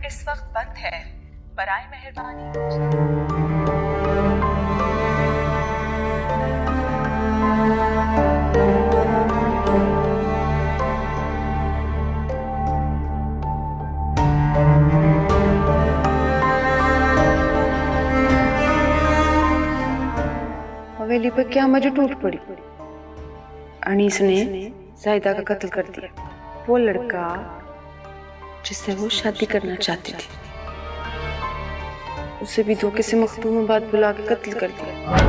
इस वक्त बंद है, बराए मेहरबानी। हवेली पर क्या मजे टूट पड़ी। अनीस ने जायदा का कत्ल कर दिया। वो लड़का जिससे वो शादी करना चाहती थी, उसे भी धोखे से मखदूमाबाद बुला के कत्ल कर दिया।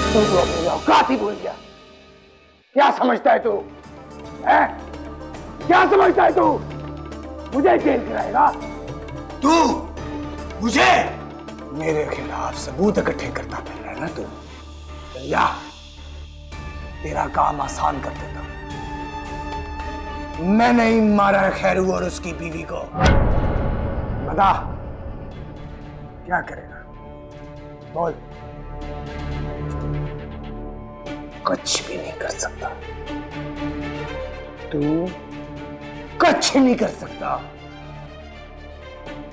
तू तो अपनी औकात ही भूल गया। क्या समझता है तू? क्या समझता है तू? मुझे जेल कराएगा तू? मुझे मेरे खिलाफ सबूत इकट्ठे करता फिर रहा है ना तू? या तेरा काम आसान कर देता। मैंने ही मारा है खैरू और उसकी बीवी को। बता क्या करेगा? बोल। कुछ भी नहीं कर सकता। तू कुछ नहीं कर सकता।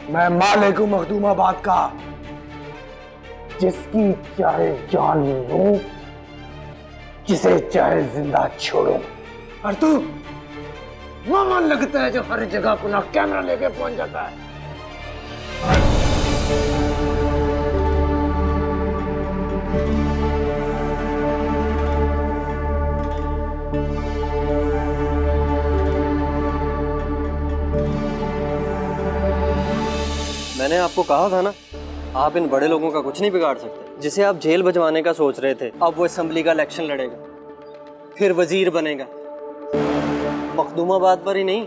मैं मालिक हूं मखदूमाबाद का, जिसकी चाहे जान लूं, जिसे चाहे जिंदा छोड़ूं। और तू मामा लगता है जो हर जगह पुनः कैमरा लेके पहुंच जाता है। मैंने आपको कहा था ना, आप इन बड़े लोगों का कुछ नहीं बिगाड़ सकते। जिसे आप जेल भिजवाने का सोच रहे थे, अब वो असेंबली का इलेक्शन लड़ेगा, फिर वजीर बनेगा। मखदूमाबाद पर ही नहीं,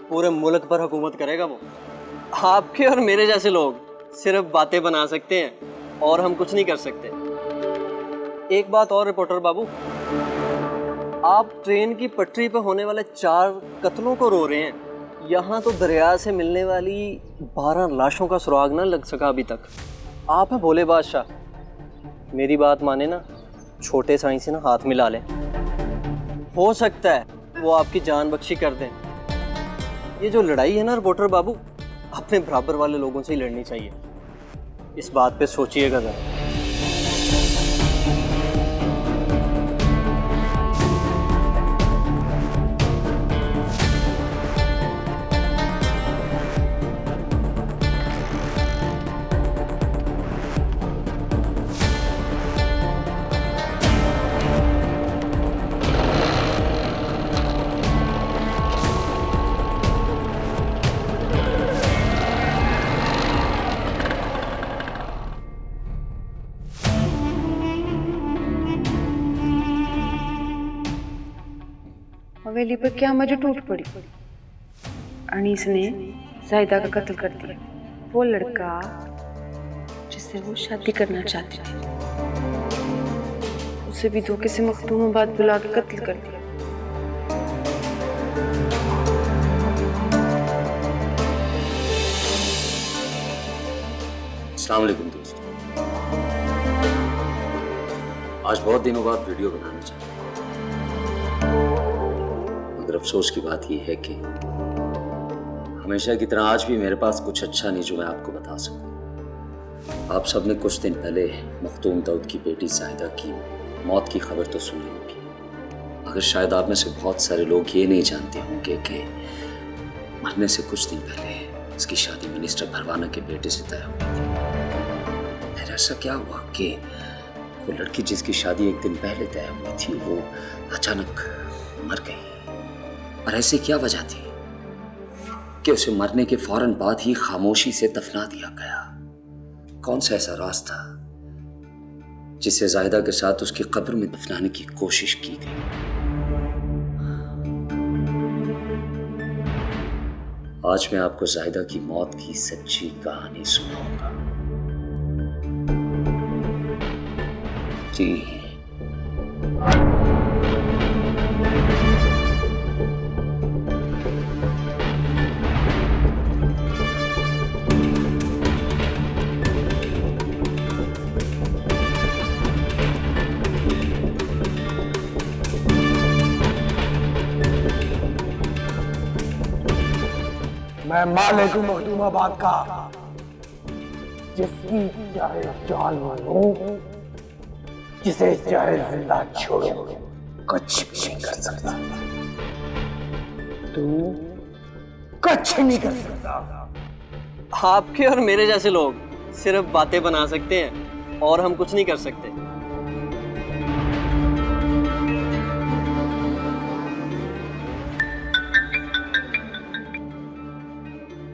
पूरे मुल्क पर हुकूमत करेगा वो। आपके और मेरे जैसे लोग सिर्फ बातें बना सकते हैं और हम कुछ नहीं कर सकते। एक बात और रिपोर्टर बाबू, आप ट्रेन की पटरी पर होने वाले 4 कत्लों को रो रहे हैं। यहाँ तो दरिया से मिलने वाली 12 लाशों का सुराग ना लग सका अभी तक। आप हैं भोले बादशाह, मेरी बात माने ना, छोटे साईं से ना हाथ मिला लें, हो सकता है वो आपकी जान बख्शी कर दें। ये जो लड़ाई है ना रिपोर्टर बाबू, अपने बराबर वाले लोगों से ही लड़नी चाहिए। इस बात पे सोचिएगा जरा। हवेली पर क्या मजे टूट पड़ी। अनीस ने जायदा का कत्ल कर दिया। वो लड़का जिससे वो शादी करना चाहती थी, उसे भी धोखे से मखदूमाबाद बुला के कत्ल कर दिया। अस्सलाम वालेकुम दोस्तों। आज बहुत दिनों बाद वीडियो बनाना चाहता हूं, मगर अफसोस की बात यह है कि हमेशा की तरह आज भी मेरे पास कुछ अच्छा नहीं जो मैं आपको बता सकूं। आप सबने कुछ दिन पहले मखदूम दाऊद की बेटी जाहिदा की मौत की खबर तो सुनी होगी, मगर शायद आप में से बहुत सारे लोग ये नहीं जानते होंगे कि मरने से कुछ दिन पहले उसकी शादी मिनिस्टर भरवाना के बेटे से तय हुई थी। फिर ऐसा क्या हुआ कि वो लड़की जिसकी शादी एक दिन पहले तय हुई थी वो अचानक मर गई। और ऐसी क्या वजह थी कि उसे मरने के फौरन बाद ही खामोशी से दफना दिया गया? कौन सा ऐसा राज था जिसे जाहिदा के साथ उसकी कब्र में दफनाने की कोशिश की गई? आज मैं आपको जाहिदा की मौत की सच्ची कहानी सुनाऊंगा। जी मैं मालिक हूं मखदूमाबाद का, जिसकी चाहे जान मानो, जिसे चाहे जिंदा छोड़ो, कुछ भी नहीं कर सकता। तू कुछ नहीं कर सकता। आपके और मेरे जैसे लोग सिर्फ बातें बना सकते हैं और हम कुछ नहीं कर सकते।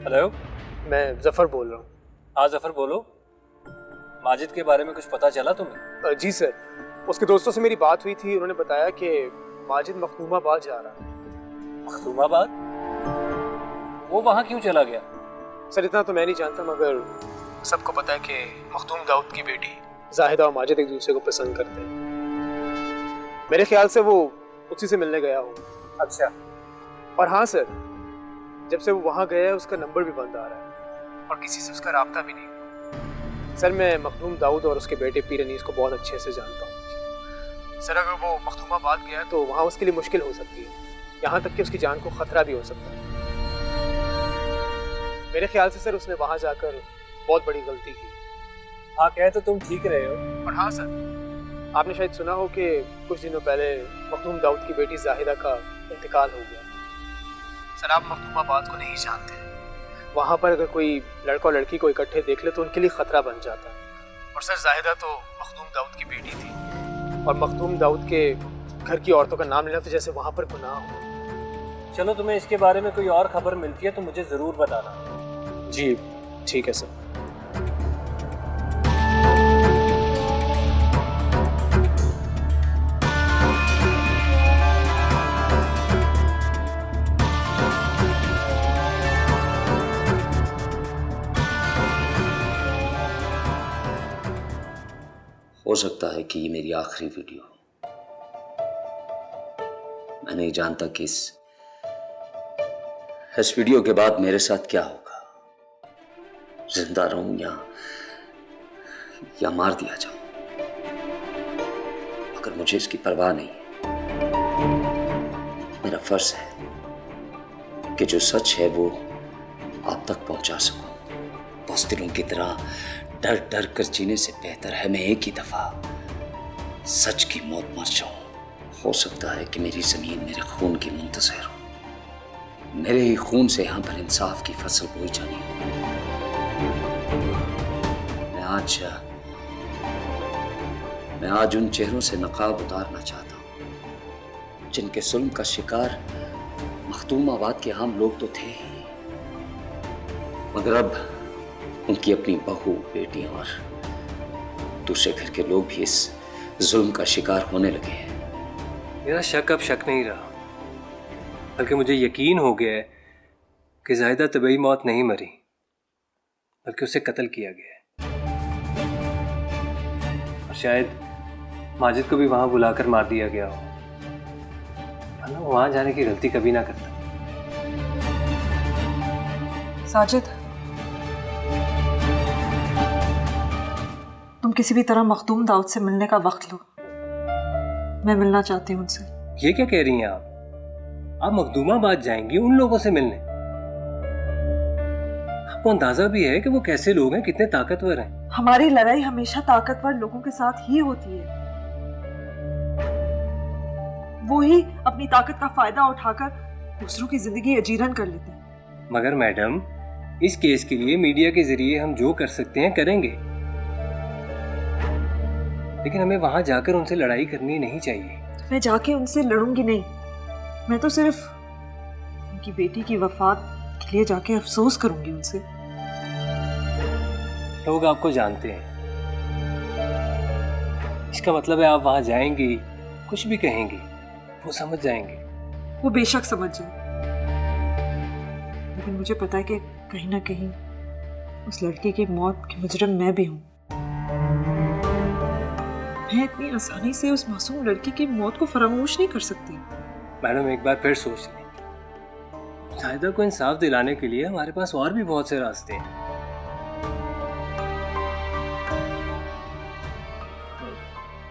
हेलो, मैं जफ़र बोल रहा हूँ। हाँ जफ़र बोलो। माजिद के बारे में कुछ पता चला तुम्हें? जी सर, उसके दोस्तों से मेरी बात हुई थी। उन्होंने बताया कि माजिद मखदूमाबाद जा रहा है। मखदूमाबाद? वो वहाँ क्यों चला गया? सर इतना तो मैं नहीं जानता, मगर सबको पता है कि मखदूम दाऊद की बेटी जाहिदा और माजिद एक दूसरे को पसंद करते हैं। मेरे ख्याल से वो उसी से मिलने गया हो। अच्छा। और हाँ सर, जब से वो वहाँ गया है उसका नंबर भी बंद आ रहा है और किसी से उसका राब्ता भी नहीं। सर मैं मखदूम दाऊद और उसके बेटे पीर अनीस को बहुत अच्छे से जानता हूँ। सर अगर वो मखदूमाबाद गया है तो वहाँ उसके लिए मुश्किल हो सकती है, यहाँ तक कि उसकी जान को खतरा भी हो सकता है। मेरे ख्याल से सर उसने वहाँ जाकर बहुत बड़ी गलती की। हाँ कहे तो तुम ठीक रहे हो। और हाँ सर, आपने शायद सुना हो कि कुछ दिनों पहले मखदूम दाऊद की बेटी जाहिदा का इंतकाल हो गया। सर आप मखदूमाबाद को नहीं जानते, वहाँ पर अगर कोई लड़का और लड़की को इकट्ठे देख ले तो उनके लिए खतरा बन जाता है। और सर जाहिदा तो मखदूम दाऊद की बेटी थी, और मखदूम दाऊद के घर की औरतों का नाम लेना तो जैसे वहाँ पर गुनाह हो। चलो तुम्हें इसके बारे में कोई और खबर मिलती है तो मुझे ज़रूर बताना। जी ठीक है सर। हो सकता है कि ये मेरी आखिरी वीडियो हो। मैं नहीं जानता कि इस वीडियो के बाद मेरे साथ क्या होगा, जिंदा रहूं या मार दिया जाऊं। मगर मुझे इसकी परवाह नहीं है। मेरा फर्ज है कि जो सच है वो आप तक पहुंचा सकूं। बुज़दिलों की तरह डर डर कर जीने से बेहतर है मैं एक ही दफा सच की मौत मर जाऊं। हो सकता है कि मेरी जमीन मेरे खून की मुंतज़िर हो, मेरे ही खून से यहां पर इंसाफ की फसल बोई जानी हो। मैं आज उन चेहरों से नकाब उतारना चाहता हूं जिनके जुल्म का शिकार मखदूमाबाद के आम लोग तो थे ही, मगर अब उनकी अपनी बहू, बेटियां और दूसरे घर के लोग भी इस जुल्म का शिकार होने लगे हैं। मेरा शक अब शक नहीं रहा, बल्कि मुझे यकीन हो गया है कि जाहिदा तबीयी मौत नहीं मरी, बल्कि उसे कत्ल किया गया है। और शायद माजिद को भी वहां बुलाकर मार दिया गया हो, वरना वो वहां जाने की गलती कभी ना करता। साजिद, तुम किसी भी तरह मखदूम दाऊद से मिलने का वक्त लो। मैं मिलना चाहती हूँ उनसे। ये क्या कह रही हैं आप? आप मखदूमाबाद जाएंगी उन लोगों से मिलने? आपको अंदाजा भी है कि वो कैसे लोग हैं, कितने ताकतवर हैं? हमारी लड़ाई हमेशा ताकतवर लोगों के साथ ही होती है। वो ही अपनी ताकत का फायदा उठाकर दूसरों की जिंदगी अजीरन कर लेते हैं। मगर मैडम, इस केस के लिए मीडिया के जरिए हम जो कर सकते हैं करेंगे, लेकिन हमें वहां जाकर उनसे लड़ाई करनी नहीं चाहिए। मैं जाके उनसे लड़ूंगी नहीं, मैं तो सिर्फ उनकी बेटी की वफात के लिए जाके अफसोस करूंगी उनसे। लोग आपको जानते हैं, इसका मतलब है आप वहां जाएंगी, कुछ भी कहेंगी, वो समझ जाएंगे। वो बेशक समझ जाए, लेकिन मुझे पता है कि कहीं ना कहीं उस लड़की की मौत की मुजरिम मैं भी हूँ। मैं इतनी आसानी से उस मासूम लड़की की मौत को फरामोश नहीं कर सकती। मैडम एक बार फिर सोच लें, जाहिदा को इंसाफ दिलाने के लिए हमारे पास और भी बहुत से रास्ते हैं।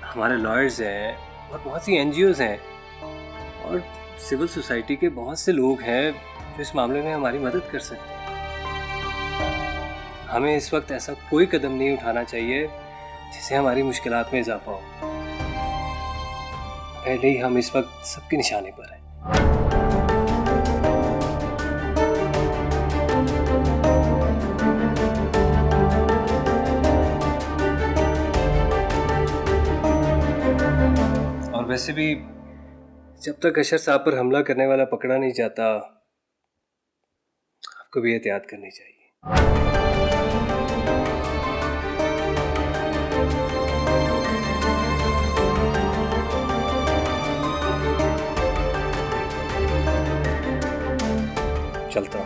हमारे लॉयर्स हैं और बहुत सी एनजीओज हैं और सिविल सोसाइटी के बहुत से लोग हैं जो इस मामले में हमारी मदद कर सकते हैं। हमें इस वक्त ऐसा कोई कदम नहीं उठाना चाहिए जिससे हमारी मुश्किलात में इजाफा हो। पहले ही हम इस वक्त सबके निशाने पर हैं। और वैसे भी जब तक अशर साहब पर हमला करने वाला पकड़ा नहीं जाता, आपको भी एहतियात करनी चाहिए। चलता हूँ।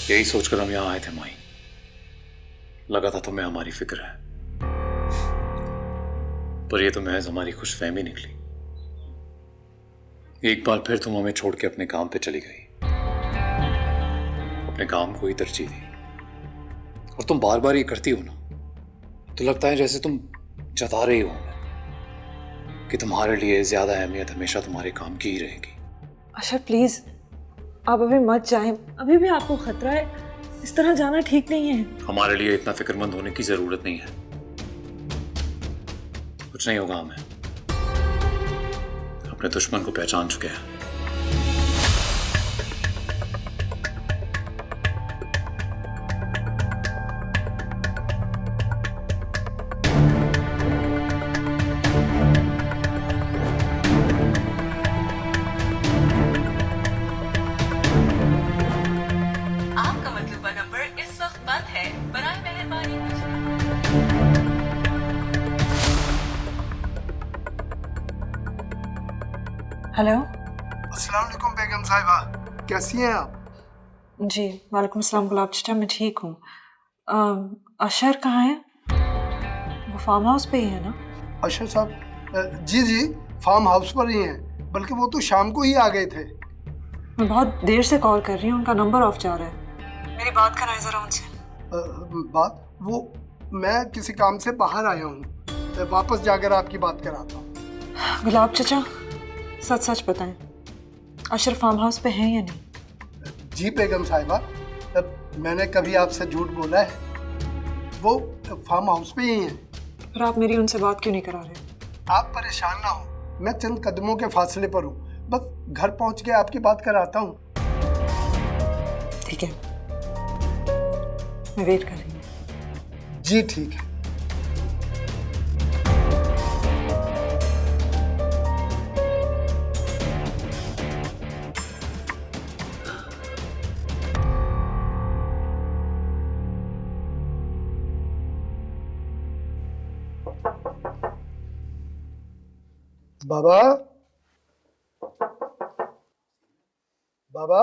यही सोचकर हम यहां आए थे माई। लगा था तुम्हें हमारी फिक्र है, पर यह तो महज हमारी खुशफहमी निकली। एक बार फिर तुम हमें छोड़ के अपने काम पे चली गई, अपने काम को ही तरजीह दी। और तुम बार बार ये करती हो ना, तो लगता है जैसे तुम जता रही हो हमें कि तुम्हारे लिए ज्यादा अहमियत हमेशा तुम्हारे काम की ही रहेगी। अशर प्लीज, आप अभी मत जाएं। अभी भी आपको खतरा है, इस तरह जाना ठीक नहीं है। हमारे लिए इतना फिक्रमंद होने की जरूरत नहीं है। कुछ नहीं होगा, हमें अपने दुश्मन को पहचान चुके हैं। आपका मतलूबा नंबर इस वक्त बंद है, बराए मेहरबानी। हेलो। अस्सलाम वालेकुम बेगम साहिबा, कैसी हैं आप? जी वालेकुम अस्सलाम गुलाब चाचा, मैं ठीक हूँ। अशर कहाँ है? वो फार्म हाउस पे ही है ना? अशर साहब जी जी फार्म हाउस पर ही हैं, बल्कि वो तो शाम को ही आ गए थे। मैं बहुत देर से कॉल कर रही हूँ, उनका नंबर ऑफ जा रहा है। मेरी बात कराएं जरा उनसे। बात वो मैं किसी काम से बाहर आया हूँ, वापस जाकर आपकी बात कराता हूँ। गुलाब चाचा सच सच बताएं, अशर फार्म हाउस पे हैं या नहीं? जी बेगम साहिबा, मैंने कभी आपसे झूठ बोला है? वो फार्म हाउस पे ही हैं। फिर आप मेरी उनसे बात क्यों नहीं करा रहे? आप परेशान ना हो, मैं चंद कदमों के फासले पर हूँ, बस घर पहुँच के आपकी बात कराता हूँ। ठीक है, मैं वेट कर रही हूँ। जी ठीक है। बाबा, बाबा।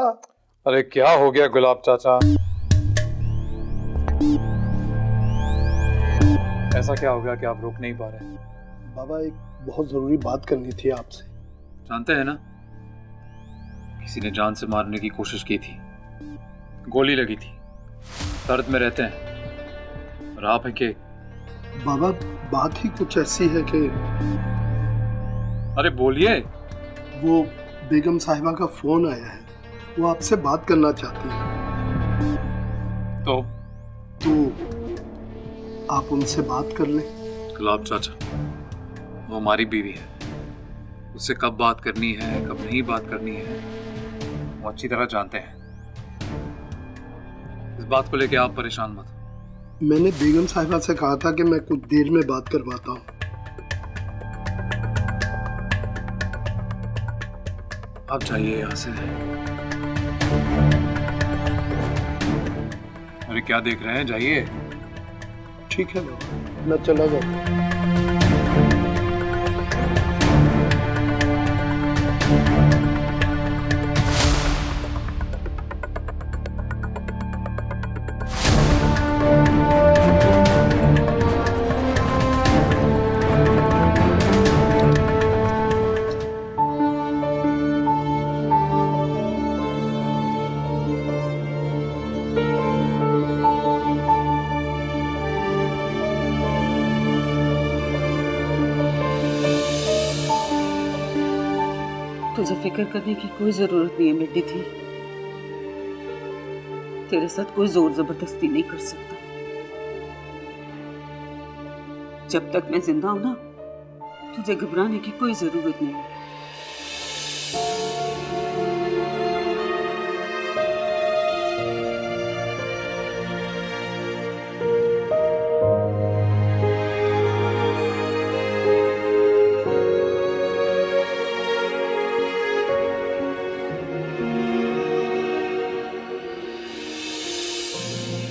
अरे क्या हो गया गुलाब चाचा? ऐसा क्या हो गया कि आप रोक नहीं पा रहे? बाबा एक बहुत जरूरी बात करनी थी आपसे। जानते हैं ना, किसी ने जान से मारने की कोशिश की थी, गोली लगी थी, दर्द में रहते हैं, और आप हैं कि बाबा बात ही कुछ ऐसी है कि अरे बोलिए। वो बेगम साहिबा का फोन आया है, वो आपसे बात करना चाहती हैं। तो आप उनसे बात कर लें। गुलाब चाचा, वो हमारी बीवी है, उससे कब बात करनी है कब नहीं बात करनी है वो अच्छी तरह जानते हैं। इस बात को लेके आप परेशान मत। मैंने बेगम साहिबा से कहा था कि मैं कुछ देर में बात करवाता हूँ। आप जाइए यहाँ से। अरे क्या देख रहे हैं, जाइए। ठीक है मैं चला जाऊँ। तुझे फिक्र करने की कोई जरूरत नहीं है बेटी थी। तेरे साथ कोई जोर जबरदस्ती नहीं कर सकता। जब तक मैं जिंदा हूं ना, तुझे घबराने की कोई जरूरत नहीं है।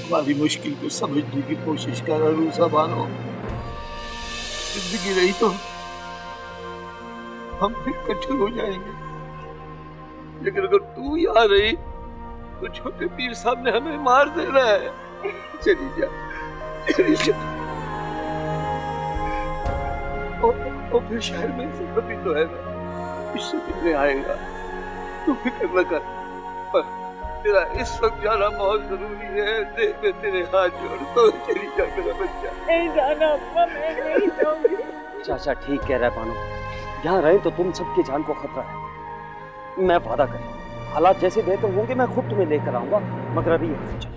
हमारी मुश्किल को समझने की कोशिश कर रूसा बानो। जिंदगी रही तो हम फिर इकट्ठे हो जाएंगे, लेकिन अगर तू यहाँ रही तो छोटे पीर साहब ने हमें मार देना है। चली जा, चली जा। और फिर शहर में से कभी तो है ना, इससे मिलने आएगा। तू फिक्र न कर, पर तेरा इस वक्त जाना बहुत जरूरी है। देख मैं तेरे हाथ जोड़ता हूँ, चली जा मेरा बच्चा। नहीं जाना अम्मा, मैं नहीं जाऊंगी। चाचा ठीक कह रहा है बानो, यहाँ रहे तो तुम सबकी जान को खतरा है। मैं वादा कर, हालात जैसे बेहतर होंगे मैं खुद तुम्हें लेकर आऊंगा, मगर अभी यहाँ से चल।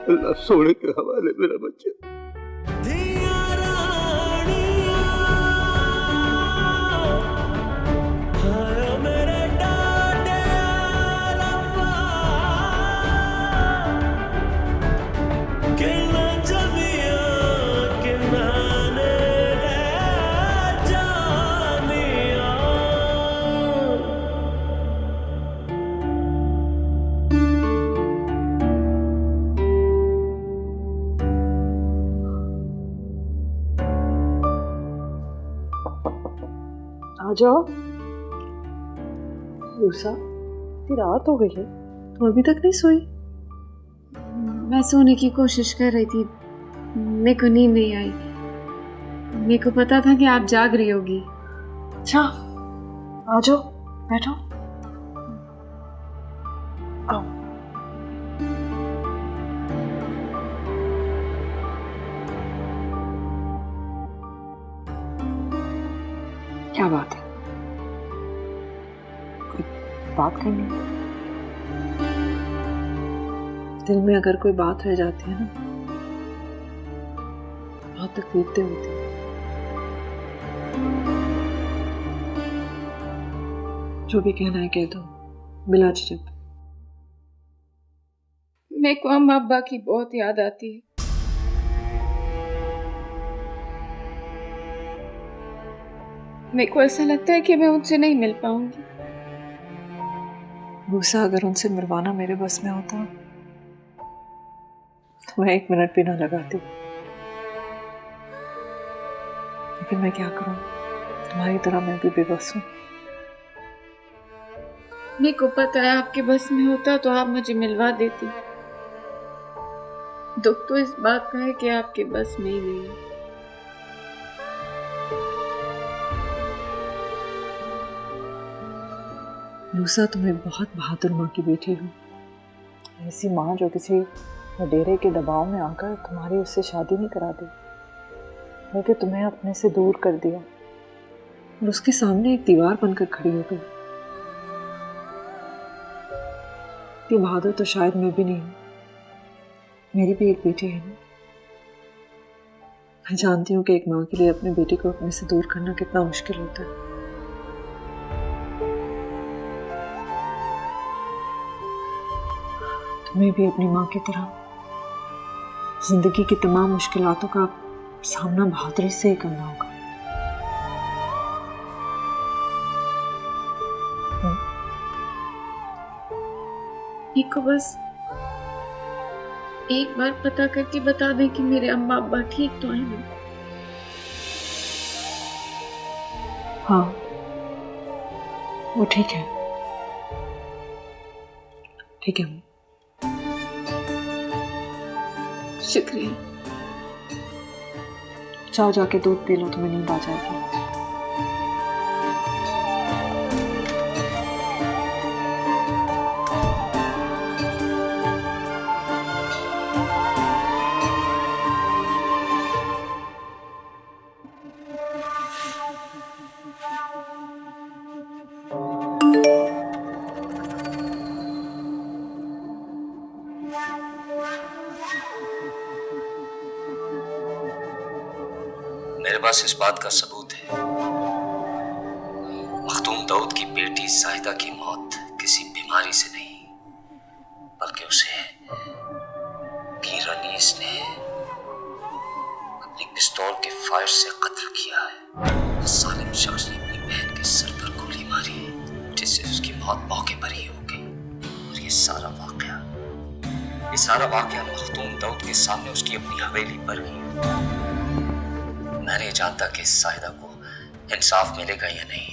अल्लाह सोने के हवाले मेरा बच्चा। आ जाओ। रूसा, इतनी रात हो गई है, तुम अभी तक नहीं सोई? मैं सोने की कोशिश कर रही थी, मेरे को नींद नहीं आई। मेरे को पता था कि आप जाग रही होगी। अच्छा, आ जाओ, बैठो। आओ। क्या बात है? कोई बात करनी है? दिल में अगर कोई बात रह जाती है ना, बहुत तकलीफें होती हैं। जो भी कहना है कह दो, बिला झिझक। मेरे को अम्मा अब्बा की बहुत याद आती है। मेरे को ऐसा लगता है कि मैं उनसे नहीं मिल पाऊंगी। रूसा, अगर उनसे मिलवाना मेरे बस में होता तो मैं 1 मिनट भी ना लगाती, लेकिन मैं क्या करूं, तुम्हारी तरह मैं भी बेबस हूं। मेरे को पता है आपके बस में होता तो आप मुझे मिलवा देती। दुख तो इस बात का है कि आपके बस में ही नहीं है। रूसा, तुम एक बहुत बहादुर माँ की बेटी हो। ऐसी माँ जो किसी वडेरे के दबाव में आकर तुम्हारी उससे शादी नहीं करा दी, बल्कि तुम्हें अपने से दूर कर दिया और उसके सामने एक दीवार बनकर खड़ी हो गई। इतनी बहादुर तो शायद मैं भी नहीं हूँ। मेरी भी एक बेटी है ना। मैं जानती हूँ कि एक माँ के लिए अपने बेटी को अपने से दूर करना कितना मुश्किल होता है। तुम्हें भी अपनी माँ की तरह जिंदगी की तमाम मुश्किलातों का सामना बहादुरी से ही करना होगा। एक को बस एक बार पता करके बता दे कि मेरे अम्मा अब्बा ठीक तो हैं ना। हाँ, वो ठीक है, ठीक है। शुक्रिया। जाओ जाके दूध पी लो, तुम्हें नींद आ जाएगी। मेरे पास इस बात का सबूत है, मखदूम दाऊद की बेटी जाहिदा की मौत किसी बीमारी से नहीं, बल्कि उसे पीर अनीस ने अपनी पिस्तौल के फायर से कत्ल किया है। उस जालिम शख्स ने अपनी बहन के सर पर गोली मारी, जिससे उसकी मौत मौके पर ही हो गई। और ये सारा वाकया मखदूम दाऊद के सामने उसकी अपनी हवेली पर ही। मैं नहीं जानता कि जाहिदा को इंसाफ मिलेगा या नहीं।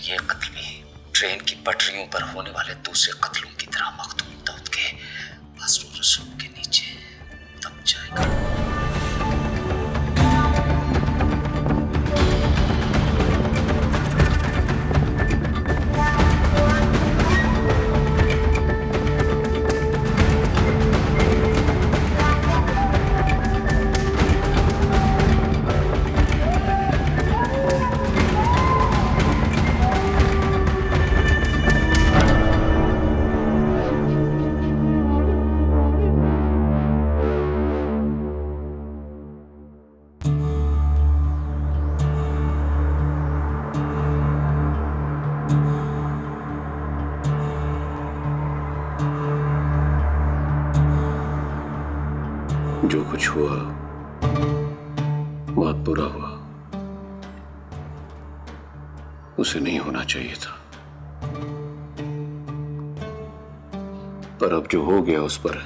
ये कत्ल भी ट्रेन की पटरियों पर होने वाले दूसरे कत्लों की तरह मखदूम दाऊद के असर रसूख के नीचे दब जाएगा। जो कुछ हुआ बहुत बुरा हुआ, उसे नहीं होना चाहिए था, पर अब जो हो गया उस पर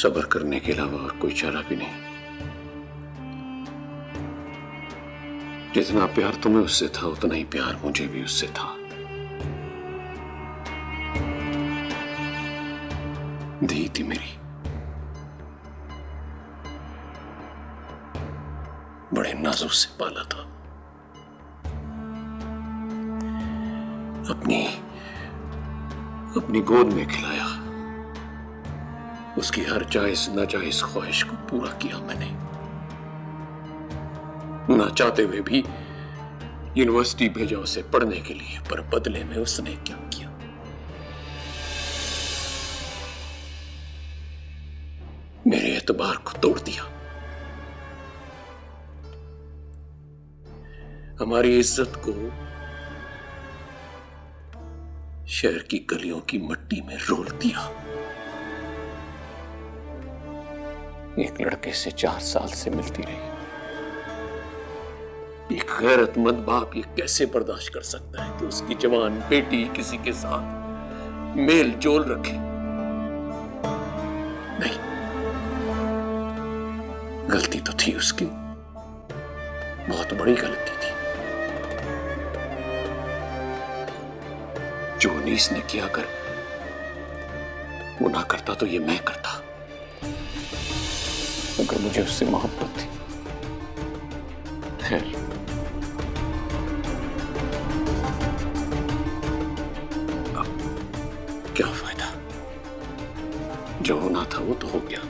सब्र करने के अलावा और कोई चारा भी नहीं। जितना प्यार तुम्हें उससे था उतना ही प्यार मुझे भी उससे था। धी थी मेरी, बड़े नाजुक से पाला था, अपनी गोद में खिलाया, उसकी हर जायज नाजायज ख्वाहिश को पूरा किया मैंने। ना चाहते हुए भी यूनिवर्सिटी भेजा उसे पढ़ने के लिए, पर बदले में उसने क्या किया? मेरे एतबार को तोड़ दिया, हमारी इज्जत को शहर की गलियों की मिट्टी में रोल दिया। एक लड़के से 4 साल से मिलती रही। एक गैरतमंद बाप ये कैसे बर्दाश्त कर सकता है कि उसकी जवान बेटी किसी के साथ मेल जोल रखे? नहीं, गलती तो थी उसकी, बहुत बड़ी गलती थी। जो अनीस ने किया, अगर वो ना करता तो ये मैं करता। अगर मुझे उससे मोहब्बत थी, खैर अब क्या फायदा? जो होना था वो तो हो गया।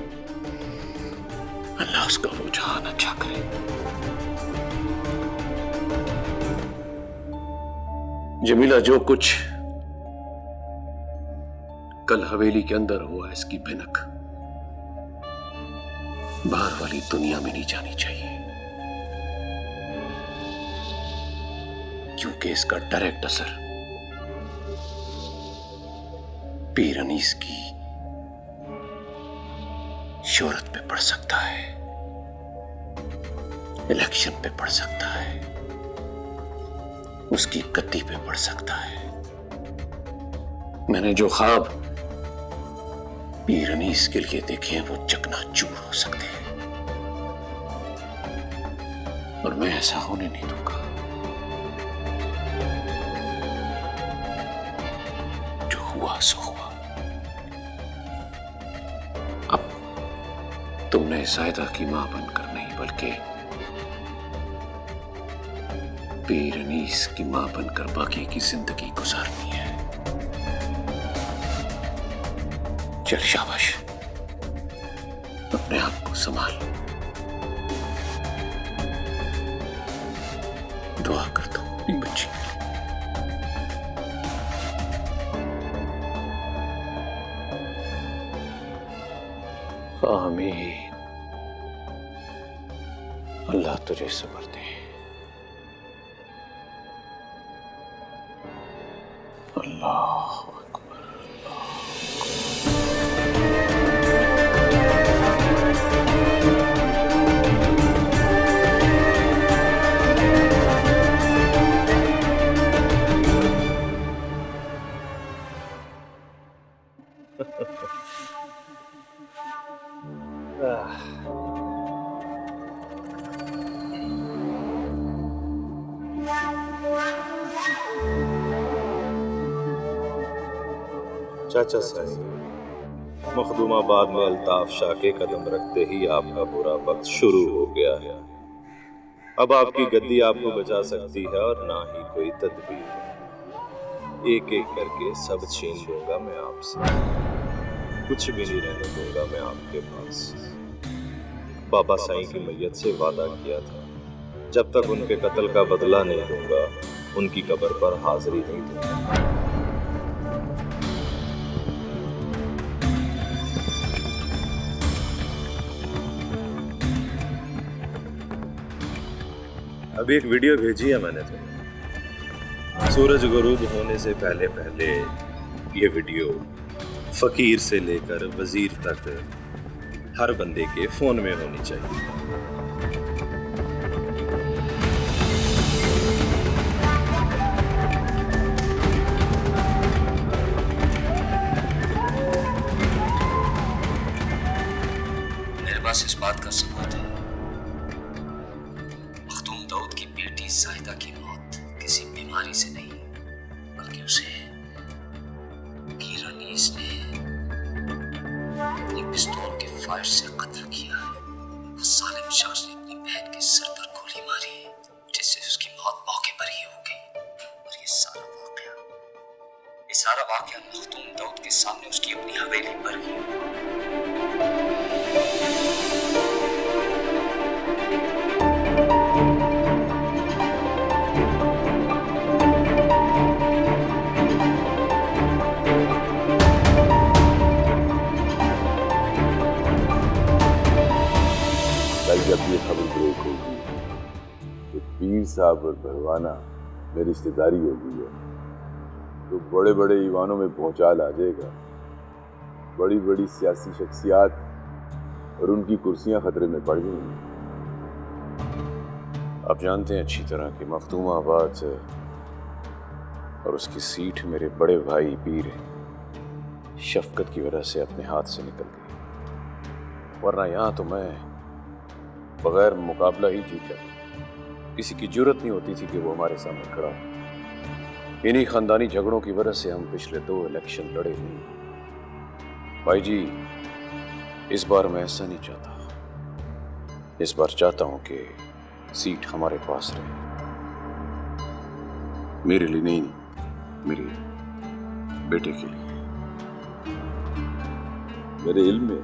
अल्लाह उसका रुझान अच्छा करे। जमीला, जो कुछ कल हवेली के अंदर हुआ, इसकी भनक बाहर वाली दुनिया में नहीं जानी चाहिए, क्योंकि इसका डायरेक्ट असर पीर अनीस की शोहरत पे पड़ सकता है, इलेक्शन पे पड़ सकता है, उसकी गद्दी पे पड़ सकता है। मैंने जो ख्वाब पीर अनीस के लिए देखे हैं वो चकनाचूर हो सकते हैं, और मैं ऐसा होने नहीं दूंगा। जो हुआ सो हुआ। अब तुमने ज़ायदा की मां बनकर नहीं बल्कि पीर अनीस की मां बनकर बाकी की जिंदगी गुजारनी है। चल शाबाश, अपने आप को संभाल। दुआ करता हूं अपनी बच्ची के लिए। आमीन। अल्लाह तुझे सब्र दे। अल्लाह अकबर। चाचा साहब, मखदूमाबाद में अल्ताफ शाह के कदम रखते ही आपका बुरा वक्त शुरू हो गया है। अब आपकी गद्दी आपको बचा सकती है और ना ही कोई तदबीर। एक एक करके सब छीन लूंगा मैं आपसे, कुछ भी नहीं रहने दूंगा मैं आपके पास। बाबा साईं की मैयत से वादा किया था, जब तक उनके कत्ल का बदला नहीं दूंगा उनकी कब्र पर हाजिरी नहीं दूंगा। अभी एक वीडियो भेजी है मैंने तुम्हें। सूरज गुरूब होने से पहले पहले ये वीडियो फकीर से लेकर वजीर तक हर बंदे के फोन में होनी चाहिए। मेरे पास इस बात का सबूत है। दाऊद की बेटी ज़ाहिदा की मौत किसी बीमारी से नहीं, बल्कि उसे पीर अनीस ने अपनी पिस्तौल के फायर से कत्ल किया। वो जालिम शख्स ने अपनी बहन के सर पर गोली मारी, जिससे उसकी मौत मौके पर ही हो गई। और ये सारा वाकया मखदूम दाऊद के सामने उसकी अपनी हवेली पर ही। जब ये खबर ब्रेक होगी कि पीर साहब और भरवाना में रिश्तेदारी हो गई है, तो बड़े बड़े ईवानों में भौचाल आ जाएगा। बड़ी बड़ी सियासी शख्सियात और उनकी कुर्सियां खतरे में पड़ जाएंगी। आप जानते हैं अच्छी तरह कि मखदूमाबाद और उसकी सीट मेरे बड़े भाई पीर शफकत की वजह से अपने हाथ से निकल गई, वरना यहाँ तो मैं बगैर मुकाबला ही जीत जाता। किसी की जरूरत नहीं होती थी कि वो हमारे सामने खड़ा हो। इन्हीं खानदानी झगड़ों की वजह से हम पिछले 2 इलेक्शन लड़े नहीं। भाई जी, इस बार मैं ऐसा नहीं चाहता। इस बार चाहता हूं कि सीट हमारे पास रहे। मेरे लिए नहीं, मेरे बेटे के लिए। मेरे इल्म में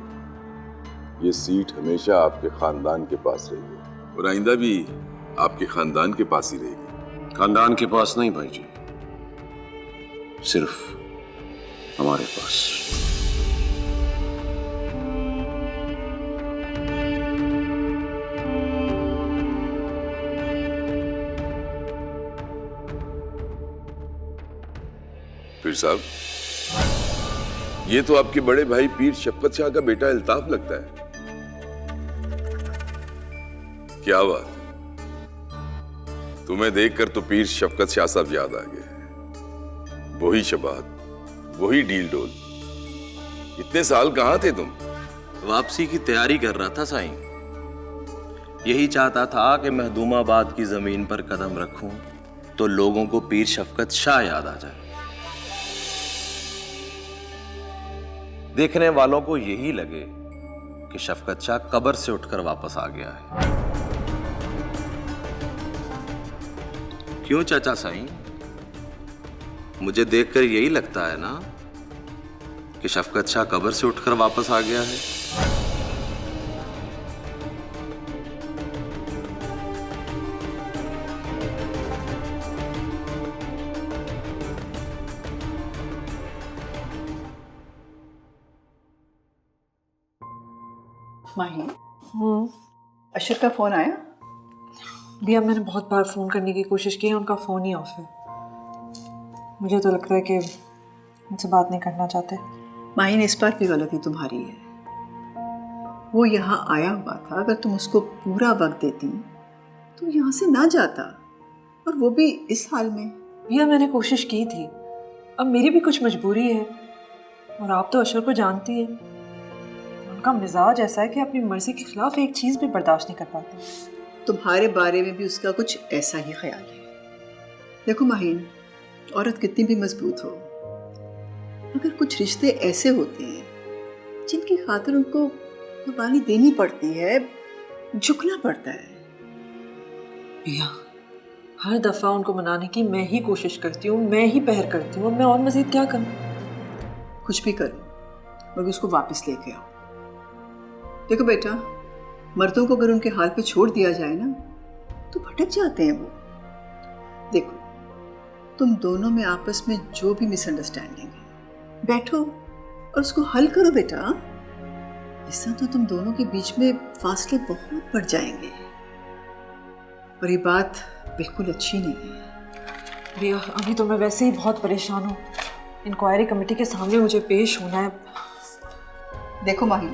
ये सीट हमेशा आपके खानदान के पास रहेगी और आइंदा भी आपके खानदान के पास ही रहेगी। खानदान के पास नहीं भाई जी, सिर्फ हमारे पास। पीर साहब, ये तो आपके बड़े भाई पीर शफकत शाह का बेटा अल्ताफ लगता है। क्या बात, तुम्हें देखकर तो पीर शफकत शाह साहब याद आ गए। वही शबात, वही डील डोल। इतने साल कहाँ थे तुम? वापसी की तैयारी कर रहा था साईं। यही चाहता था कि महदूमाबाद की जमीन पर कदम रखूं तो लोगों को पीर शफकत शाह याद आ जाए। देखने वालों को यही लगे कि शफकत शाह कब्र से उठकर वापस आ गया है। क्यों चाचा साईं, मुझे देखकर यही लगता है ना कि शफकत शाह कब्र से उठकर वापस आ गया है। माही, अशर का फोन आया? दिया, मैंने बहुत बार फ़ोन करने की कोशिश की है, उनका फ़ोन ही ऑफ है। मुझे तो लगता है कि मुझसे बात नहीं करना चाहते। माही, इस बार भी गलती तुम्हारी है। वो यहाँ आया हुआ था, अगर तुम उसको पूरा वक्त देती तो यहाँ से ना जाता, और वो भी इस हाल में। भैया, मैंने कोशिश की थी, अब मेरी भी कुछ मजबूरी है, और आप तो अशर को जानती है, उनका मिजाज ऐसा है कि अपनी मर्जी के खिलाफ एक चीज़ भी बर्दाश्त नहीं कर पाते। तुम्हारे बारे में भी उसका कुछ ऐसा ही ख्याल है। देखो माहीन, औरत कितनी भी मजबूत हो, अगर कुछ रिश्ते ऐसे होते हैं जिनकी खातिर उनको कुर्बानी देनी पड़ती है, झुकना पड़ता है। भैया, हर दफ़ा उनको मनाने की मैं ही कोशिश करती हूँ, मैं ही पहर करती हूँ, मैं और मज़ीद क्या करूँ? कुछ भी करो, मगर उसको वापस लेके आओ। देखो बेटा, मर्दों को अगर उनके हाल पे छोड़ दिया जाए ना तो भटक जाते हैं वो। देखो, तुम दोनों में आपस में जो भी मिसअंडरस्टैंडिंग है, बैठो और उसको हल करो बेटा। इससे तो तुम दोनों के बीच में फासले बहुत बढ़ जाएंगे, और ये बात बिल्कुल अच्छी नहीं है। भैया, अभी तो मैं वैसे ही बहुत परेशान हूँ, इंक्वायरी कमेटी के सामने मुझे पेश होना है। देखो माही,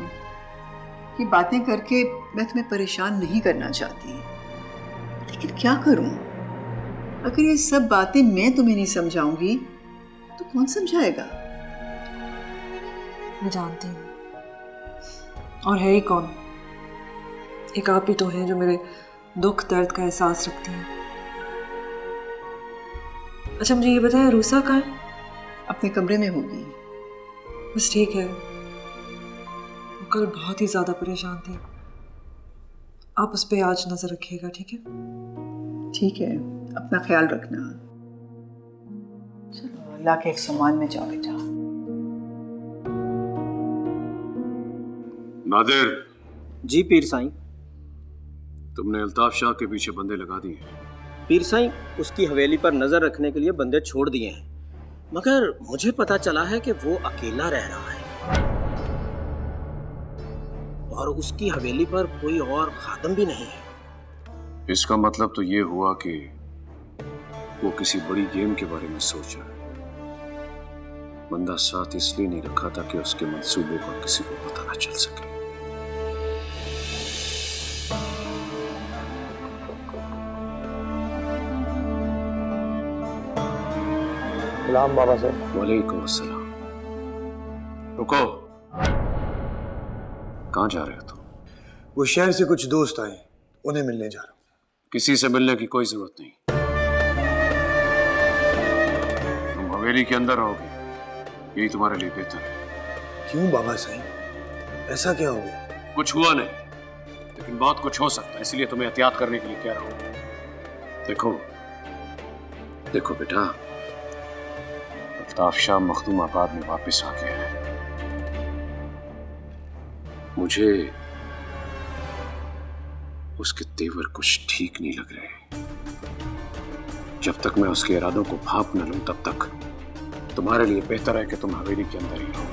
ये बातें करके मैं तुम्हें परेशान नहीं करना चाहती, लेकिन क्या करूं? अगर ये सब बातें मैं तुम्हें नहीं समझाऊंगी तो कौन समझाएगा? मैं जानती हूँ, और है ही कौन? एक आप ही तो हैं जो मेरे दुख दर्द का एहसास रखती हैं। अच्छा, मुझे ये बताया, रूसा कहाँ है? अपने कमरे में होगी। बस ठीक है, कल बहुत ही ज़्यादा परेशान थी, आप उस पर आज नज़र रखिएगा, ठीक है? ठीक है, अपना ख्याल रखना। चलो, अल्लाह के फरमान में जाओ बेटा। नादिर। जी पीर साईं। तुमने अल्ताफ शाह के पीछे बंदे लगा दिए? पीर साईं, उसकी हवेली पर नजर रखने के लिए बंदे छोड़ दिए हैं, मगर मुझे पता चला है कि वो अकेला रह रहा है और उसकी हवेली पर कोई और खादम भी नहीं है। इसका मतलब तो ये हुआ कि वो किसी बड़ी गेम के बारे में सोच रहा है। बंदा साथ इसलिए नहीं रखा था कि उसके मंसूबों का किसी को पता ना चल सके। गुलाम बाबा साहब। वालेकुम अस्सलाम। रुको, कहाँ जा रहे हो तुम? वो शहर से कुछ दोस्त आए, उन्हें मिलने जा रहा हूँ। किसी से मिलने की कोई जरूरत नहीं, तुम हवेली के अंदर रहोगे, यही तुम्हारे लिए बेहतर है। क्यों बाबा साईं, ऐसा क्या हो गया? कुछ हुआ नहीं, लेकिन बहुत कुछ हो सकता है, इसलिए तुम्हें एहतियात करने के लिए कह रहा हूं। देखो देखो बेटा, अल्ताफ शाह मखदूमाबाद में वापस आ गया है। मुझे उसके तेवर कुछ ठीक नहीं लग रहे। जब तक मैं उसके इरादों को भांप न लूं, तब तक तुम्हारे लिए बेहतर है कि तुम हवेली के अंदर ही रहो।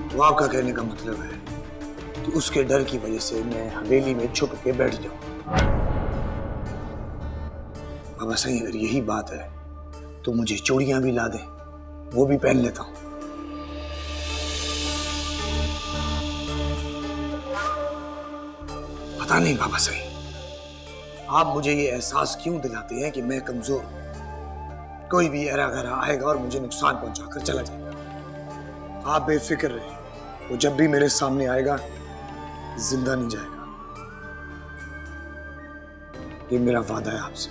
वो आपका कहने का मतलब है कि उसके डर की वजह से मैं हवेली में छुप के बैठ जाऊं? बाबा सही, अगर यही बात है तो मुझे चूड़ियां भी ला दे, वो भी पहन लेता हूं। पता नहीं बाबा सही, आप मुझे ये एहसास क्यों दिलाते हैं कि मैं कमजोर हूं, कोई भी ऐरा गैरा आएगा और मुझे नुकसान पहुंचाकर चला जाएगा। आप बेफिक्र रहिए, वो जब भी मेरे सामने आएगा जिंदा नहीं जाएगा। ये मेरा वादा है आपसे।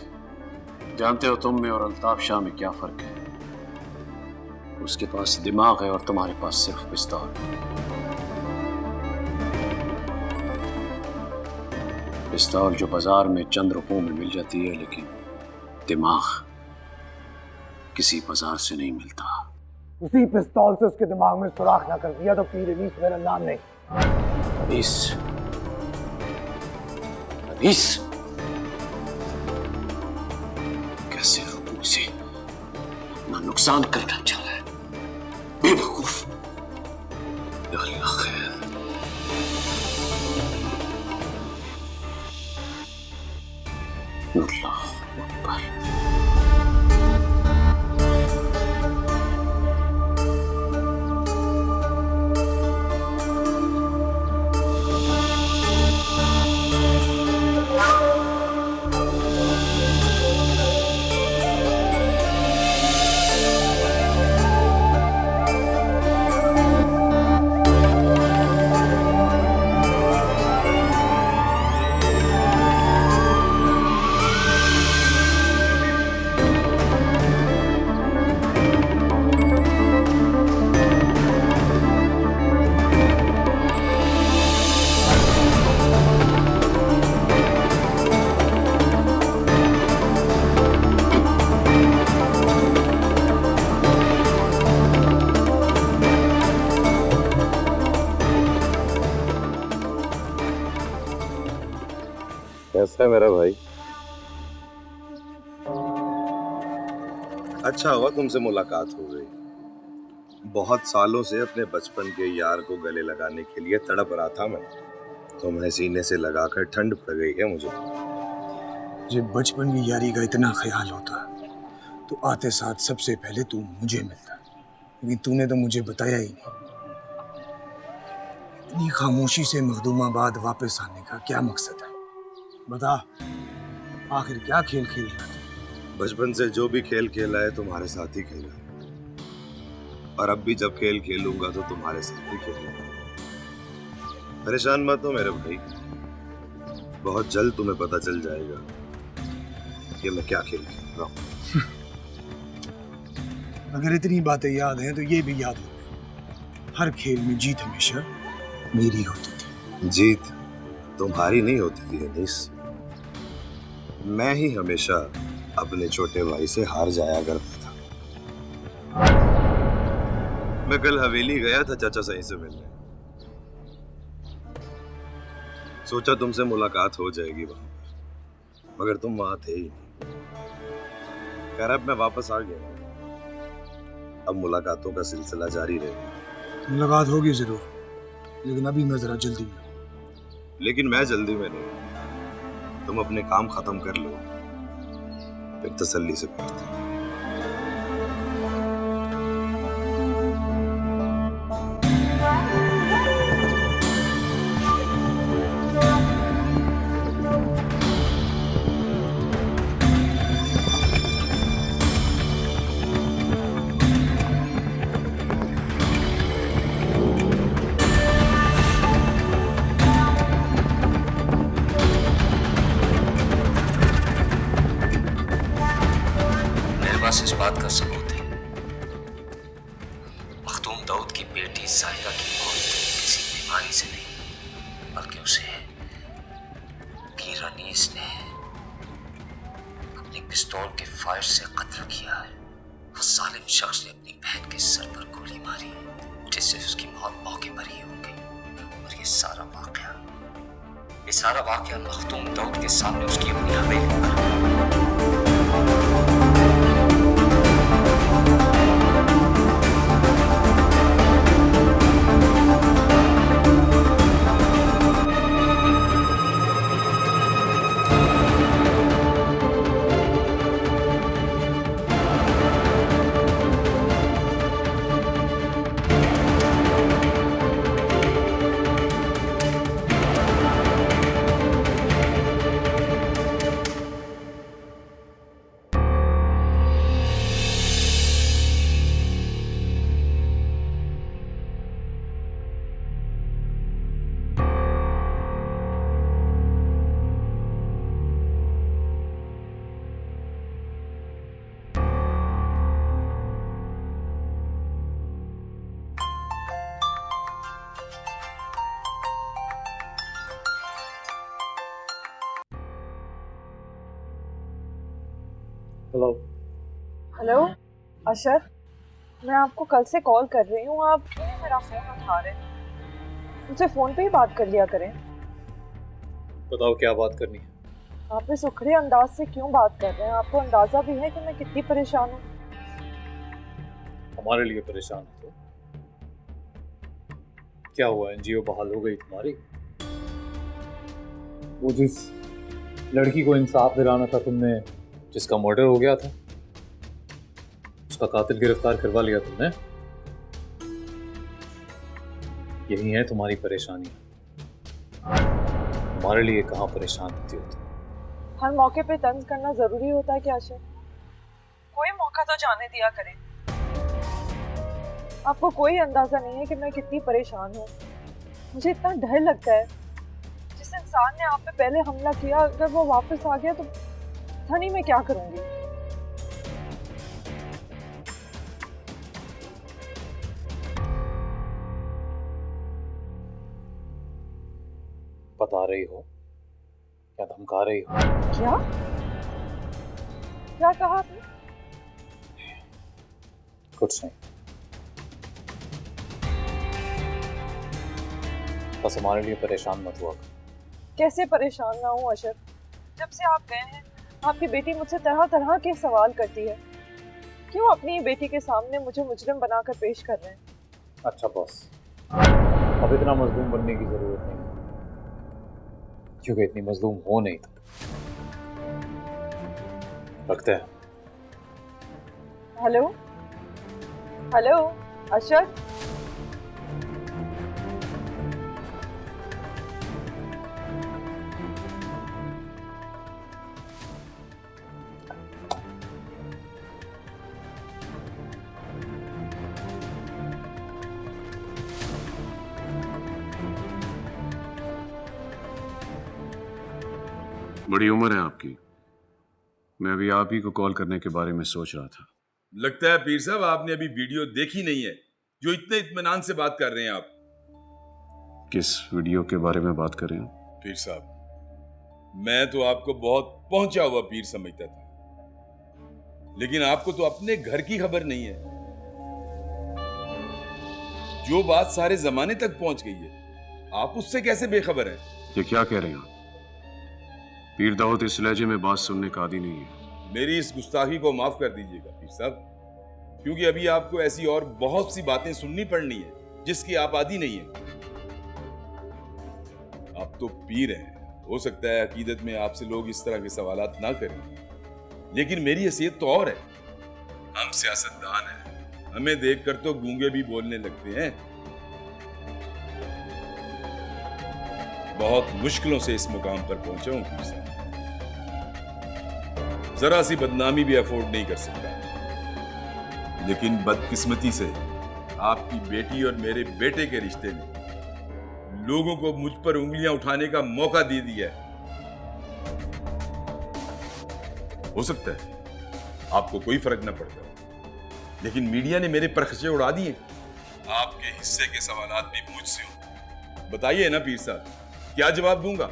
जानते हो तुम में और अल्ताफ शाह में क्या फर्क है? उसके पास दिमाग है और तुम्हारे पास सिर्फ पिस्तौल। पिस्तौल जो बाजार में चंद रुपयों में मिल जाती है, लेकिन दिमाग किसी बाजार से नहीं मिलता। उसी पिस्तौल से उसके दिमाग में सुराख ना कर दिया तो पीर अनीस मेरा नाम नहीं। अनीस, अनीस, कैसे रोकूं इसे? अपना नुकसान करना चाह रहा है, बेवकूफ। या अल्लाह खैर। अल्लाह अकबर। कैसा है मेरा भाई? अच्छा हुआ तुमसे मुलाकात हो गई। बहुत सालों से अपने बचपन के यार को गले लगाने के लिए तड़प रहा था मैं। तुम्हें सीने से लगाकर ठंड पड़ गई है मुझे। जब बचपन की यारी का इतना ख्याल होता तो आते साथ सबसे पहले तू मुझे मिलता, लेकिन तूने तो मुझे बताया ही नहीं। इतनी खामोशी से मखदूमाबाद वापस आने का क्या मकसद है? बता, आखिर क्या खेल खेल रहा था? बचपन से जो भी खेल खेला है तुम्हारे साथ ही खेला, और अब भी जब खेल खेलूंगा तो तुम्हारे साथ ही खेलूंगा। परेशान मत हो मेरे भाई, बहुत जल्द तुम्हें पता चल जाएगा कि मैं क्या खेल खेल रहा हूँ। अगर इतनी बातें याद हैं तो ये भी याद हो, हर खेल में जीत हमेशा मेरी होती थी। जीत तुम्हारी नहीं होती थी अनीस, मैं ही हमेशा अपने छोटे भाई से हार जाया करता था। मैं कल हवेली गया था चाचा सही से मिलने, सोचा तुमसे मुलाकात हो जाएगी वहां पर, मगर तुम वहां थे ही नहीं। खैर अब मैं वापस आ गया, अब मुलाकातों का सिलसिला जारी रहेगा। मुलाकात होगी जरूर, लेकिन अभी मैं जरा जल्दी में। लेकिन मैं जल्दी में नहीं, तुम अपने काम खत्म कर लो, फिर तसल्ली से पढ़ते हैं। इस बात का सबूत है, मखदूम दाऊद की बेटी जाहिदा की मौत किसी बीमारी से नहीं, बल्कि उसे पीर अनीस ने अपनी पिस्तौल के फायर से कत्ल किया है। उस जालिम शख्स ने अपनी बहन के सर पर गोली मारी, जिससे उसकी मौत मौके पर ही हो गई। और ये सारा वाकया मखदूम दाऊद के सामने उसकी अपनी हवेली पर हेलो हेलो अशर, मैं आपको कल से कॉल कर रही हूँ, आप क्यों नहीं मेरा फोन उठा रहे? मुझसे फोन पे ही बात कर लिया करें। बताओ क्या बात करनी है? आप इस उखड़े अंदाज से क्यों बात कर रहे हैं? आपको अंदाजा भी है कि मैं कितनी परेशान हूँ? हमारे लिए परेशान हो तो क्या हुआ? एनजीओ बहाल हो गई तुम्हारी? वो जिस लड़की को इंसाफ दिलाना था तुमने, जिसका मर्डर हो गया था, उसका कातिल गिरफ्तार करवा लिया तुमने। यही है तुम्हारी परेशानी। हमारे लिए कहाँ परेशान होती हो तुम? हर मौके पे तंज करना जरूरी होता है क्या अशर? कोई मौका तो जाने दिया करें। आपको कोई अंदाजा नहीं है कि मैं कितनी परेशान हूँ। मुझे इतना डर लगता है, जिस इंसान ने आप पे पहले हमला किया अगर वो वापस आ गया तो पता नहीं मैं क्या करूंगी। बता रही हो या धमका रही हो? क्या क्या कहा आपने? कुछ नहीं, बस हमारे लिए परेशान मत हुआ। कैसे परेशान ना हूँ अशर? जब से आप गए हैं आपकी बेटी मुझसे तरह तरह के सवाल करती है। क्यों अपनी बेटी के सामने मुझे मुजरिम बनाकर पेश कर रहे हैं? अच्छा बॉस, अब इतना मजलूम बनने की जरूरत नहीं, क्योंकि इतनी मजलूम हो नहीं तो लगता है। हेलो हेलो अशर, बड़ी उम्र है आपकी। मैं अभी आप ही को कॉल करने के बारे में सोच रहा था। लगता है पीर साहब आपने अभी वीडियो देखी नहीं है, जो इतने इत्मीनान से बात कर रहे हैं आप। किस वीडियो के बारे में बात कर रहे हैं? पीर साहब, मैं तो आपको बहुत पहुंचा हुआ पीर समझता था, लेकिन आपको तो अपने घर की खबर नहीं है। जो बात सारे जमाने तक पहुंच गई है, आप उससे कैसे बेखबर हैं? ये क्या कह रहे हैं आप? पीर दाऊद इस लहजे में बात सुनने का आदी नहीं है। मेरी इस गुस्ताखी को माफ कर दीजिएगा पीर साहब, क्योंकि अभी आपको ऐसी और बहुत सी बातें सुननी पड़नी है जिसकी आप आदी नहीं है। आप तो पीर हैं, हो सकता है अकीदत में आपसे लोग इस तरह के सवालात ना करें, लेकिन मेरी हैसियत तो और है। हम सियासतदान हैं, हमें देखकर तो गूंगे भी बोलने लगते हैं। बहुत मुश्किलों से इस मुकाम पर पहुंचा हूं पीर साहब, जरा सी बदनामी भी अफोर्ड नहीं कर सकता, लेकिन बदकिस्मती से आपकी बेटी और मेरे बेटे के रिश्ते ने लोगों को मुझ पर उंगलियां उठाने का मौका दे दिया है। हो सकता है आपको कोई फर्क न पड़ता, लेकिन मीडिया ने मेरे परखचे उड़ा दिए। आपके हिस्से के सवालात भी मुझसे हो। बताइए ना पीर साहब, क्या जवाब दूंगा?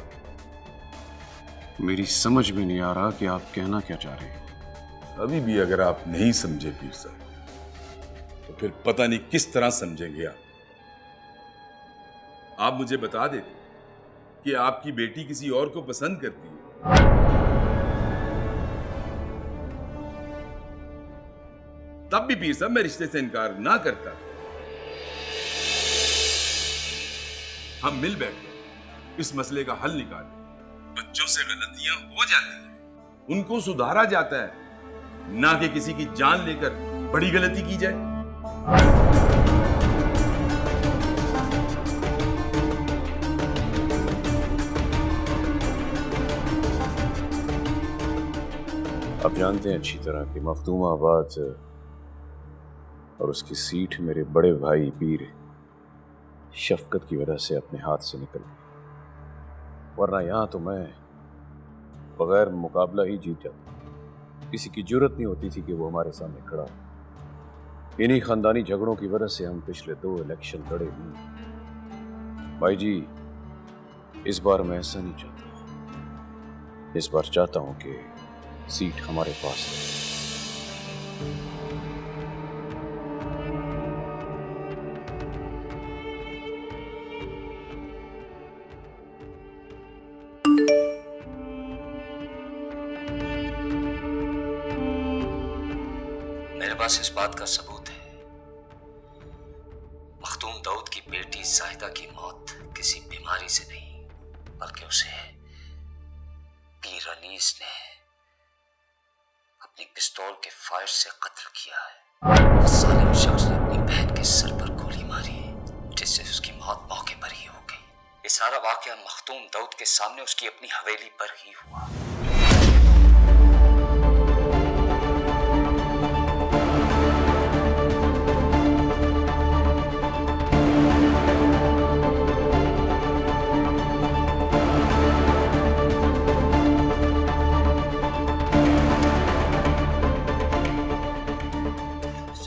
मेरी समझ में नहीं आ रहा कि आप कहना क्या चाह रहे हैं। अभी भी अगर आप नहीं समझे पीर साहब, तो फिर पता नहीं किस तरह समझेंगे आप। आप मुझे बता देते कि आपकी बेटी किसी और को पसंद करती है, तब भी पीर साहब मैं रिश्ते से इनकार ना करता। हम मिल बैठे इस मसले का हल निकालें। बच्चों से गलतियां हो जाती हैं, उनको सुधारा जाता है, ना कि किसी की जान लेकर बड़ी गलती की जाए। आप जानते हैं अच्छी तरह कि मखदूमाबाद और उसकी सीट मेरे बड़े भाई पीर शफकत की वजह से अपने हाथ से निकल गई, वरना यहां तो मैं बगैर मुकाबला ही जीत जाता। किसी की जरूरत नहीं होती थी कि वो हमारे सामने खड़ा हो। इन्हीं खानदानी झगड़ों की वजह से हम पिछले 2 इलेक्शन लड़े नहीं। भाई जी, इस बार मैं ऐसा नहीं चाहता। इस बार चाहता हूं कि सीट हमारे पास है। मेरे पास इस बात का सबूत है। मखदूम दाऊद की बेटी जाहिदा की मौत किसी बीमारी से नहीं, बल्कि उसे पीर अनीस ने अपनी पिस्तौल के फायर से कत्ल किया है। इस जालिम शख्स ने अपनी बहन के सर पर गोली मारी, जिससे उसकी मौत मौके पर ही हो गई। ये सारा वाकया मखदूम दाऊद के सामने उसकी अपनी हवेली पर ही हुआ।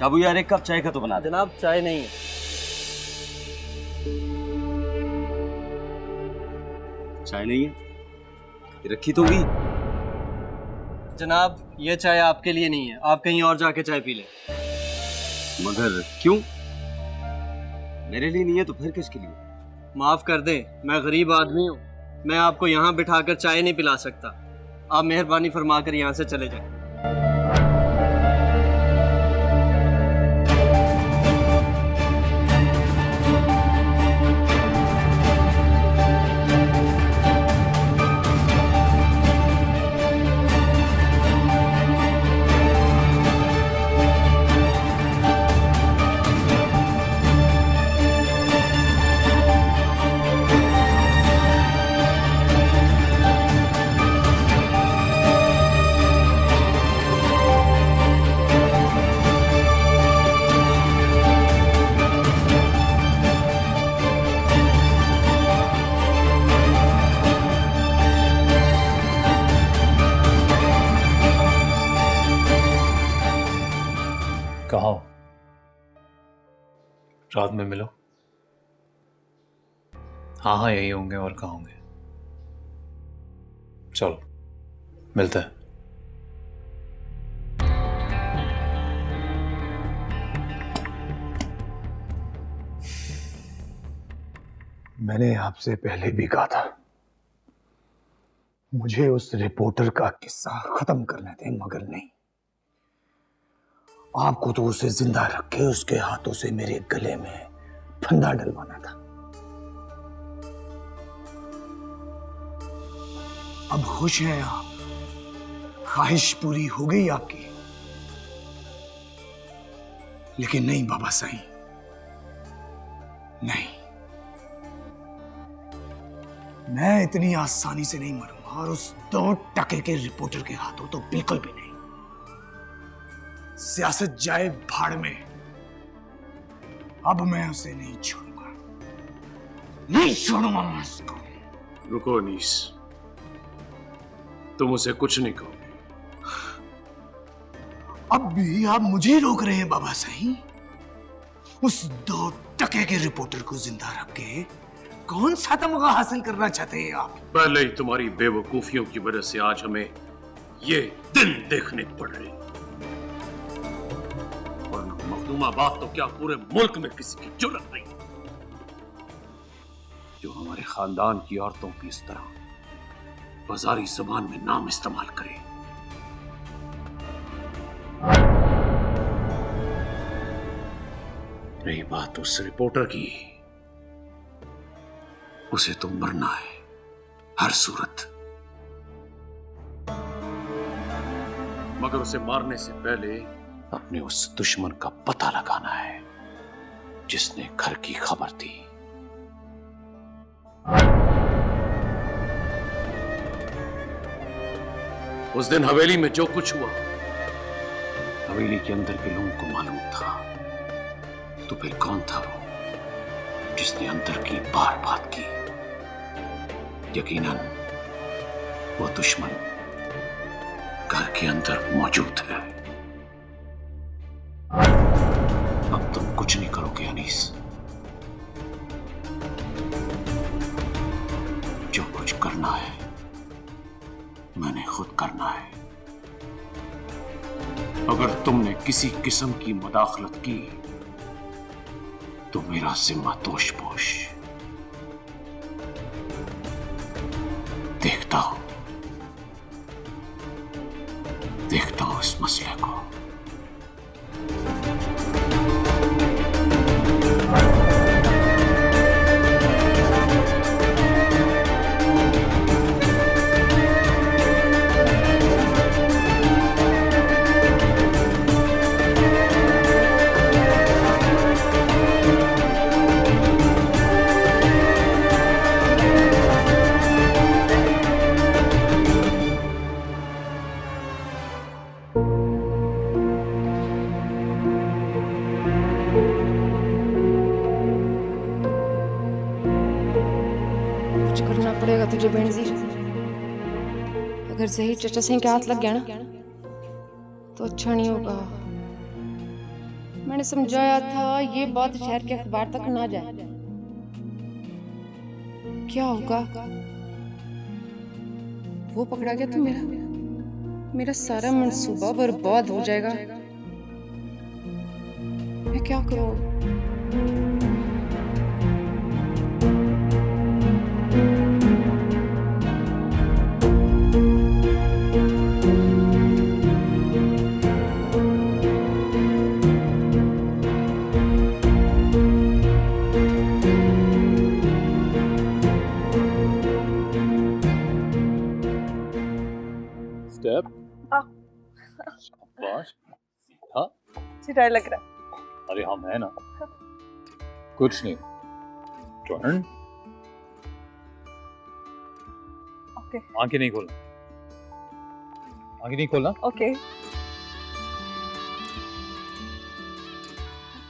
शाबू यार, एक कप चाय का तो बना दे। जनाब चाय नहीं है। चाय नहीं है? ये रखी तो हुई। जनाब ये चाय आपके लिए नहीं है, आप कहीं और जाके चाय पी लें। मगर क्यों? मेरे लिए नहीं है तो फिर किसके लिए? माफ कर दें, मैं गरीब आदमी हूँ, मैं आपको यहाँ बिठाकर चाय नहीं पिला सकता। आप मेहरबानी फरमाकर यहाँ से चले जाएं। कहाँ हो? रात में मिलो। हाँ हाँ यही होंगे, और कहाँ होंगे? चलो मिलते हैं। मैंने आपसे पहले भी कहा था, मुझे उस रिपोर्टर का किस्सा खत्म करने दें, मगर नहीं। आपको तो उसे जिंदा रख के उसके हाथों से मेरे गले में फंदा डलवाना था। अब खुश हैं आप? ख्वाहिश पूरी हो गई आपकी? लेकिन नहीं बाबा साईं, नहीं, मैं इतनी आसानी से नहीं मरूंगा, और उस 2 टके के रिपोर्टर के हाथों तो बिल्कुल भी नहीं। सियासत जाए भाड़ में, अब मैं उसे नहीं छोड़ूंगा, नहीं छोड़ूंगा मैं उसको। रुको अनीस, तुम उसे कुछ नहीं कहोगे। अब भी आप मुझे रोक रहे हैं बाबा साईं? उस 2 टके के रिपोर्टर को जिंदा रख के कौन सा तमगा हासिल करना चाहते हैं आप? पहले ही तुम्हारी बेवकूफियों की वजह से आज हमें ये दिन देखने पड़ रहे। वरना मखदूमाबाद तो क्या पूरे मुल्क में किसी की जुर्रत नहीं जो हमारे खानदान की औरतों की इस तरह बाजारी जुबान में नाम इस्तेमाल करे। रही बात उस रिपोर्टर की, उसे तो मरना है हर सूरत, मगर उसे मारने से पहले अपने उस दुश्मन का पता लगाना है जिसने घर की खबर दी। उस दिन हवेली में जो कुछ हुआ, हवेली के अंदर के लोगों को मालूम था। तो फिर कौन था वो जिसने अंदर की बार बात की? यकीनन वो दुश्मन घर के अंदर मौजूद है। अब तुम कुछ नहीं करोगे अनीस, जो कुछ करना है मैंने खुद करना है। अगर तुमने किसी किस्म की मदाखलत की तो मेरा जिम्मा तोश पोश। देखता हूं इस मसले को। कुछ करना पड़ेगा तुझे बेनजीर। अगर जहीर चचा सिंह के हाथ लग गया ना तो अच्छा नहीं होगा। मैंने समझाया था ये बात शहर के अखबार तक ना जाए। क्या होगा? वो पकड़ा गया तो मेरा सारा मंसूबा बर्बाद हो जाएगा। मैं क्या करूं? स्टेप शाबाश। हाँ डर लग रहा है। अरे हम है ना, कुछ नहीं। टर्न। ओके। आंखें नहीं खोलना, आंखें नहीं खोलना। ओके।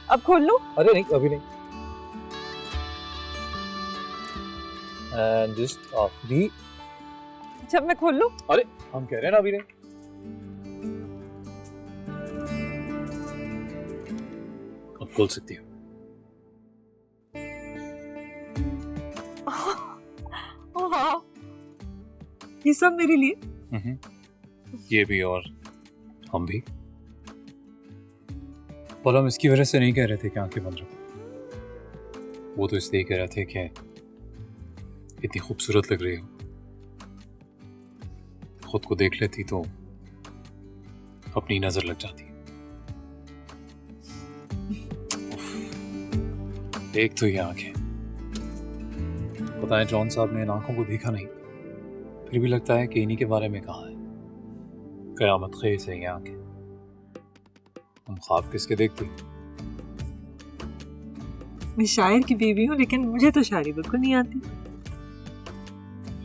अब खोल लूं? अरे नहीं, अभी नहीं। And just after. जब मैं खोल लूं? अरे हम कह रहे हैं ना अभी नहीं। अब खोल सकती हो। वाह, ये सब मेरे लिए? ये भी और हम भी। पर हम इसकी वजह से नहीं कह रहे थे कि आंखें बंद रखो। वो तो इसलिए कह रहे थे कि इतनी खूबसूरत लग रही हो, खुद को देख लेती तो अपनी नजर लग जाती। एक तो ये आंखें, पता है जॉन साहब ने इन आंखों को देखा नहीं, फिर भी लगता है कि इन्हीं के बारे में कहा है। कयामत खेज है ये आंखें। हम ख्वाब किसके देखते? मैं शायर की बीवी हूँ, लेकिन मुझे तो शायरी बिल्कुल नहीं आती।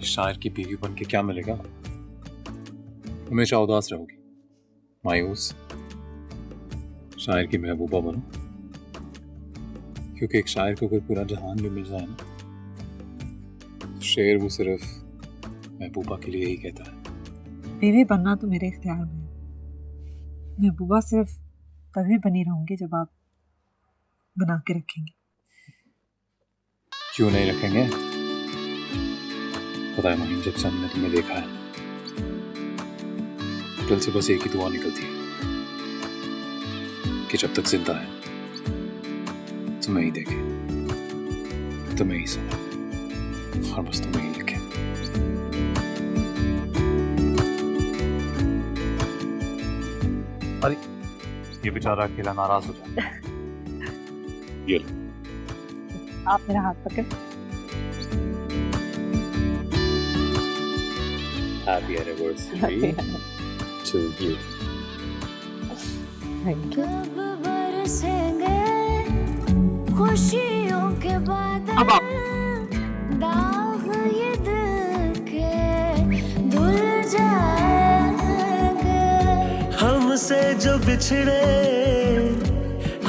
शायर की बीवी बन के क्या मिलेगा? हमेशा उदास रहोगी, मायूस। शायर की महबूबा बनो, क्योंकि एक शायर को कोई पूरा जहान भी मिल जाए ना, तो शेर वो सिर्फ महबूबा के लिए ही कहता है। बीवी बनना तो मेरे इख्तियार में है। महबूबा सिर्फ तभी बनी रहूंगी जब आप बना के रखेंगे। क्यों नहीं रखेंगे? पता है माहिम, जब से हमने तुम्हें देखा है, दिल से बस एक ही दुआ निकलती है कि जब तक जिंदा है तुम्हें ही देखे, तुम्हें ही सुने और बस तुम्हें ही लिखे। अरे ये बेचारा अकेला नाराज हो जाता है। ये लो, आप मेरा हाथ पकड़। Happy anniversary to you. Thank you. खुशियों के बाद अब आप दाग ये दिल के धुल जाएंगे। हमसे जो बिछड़े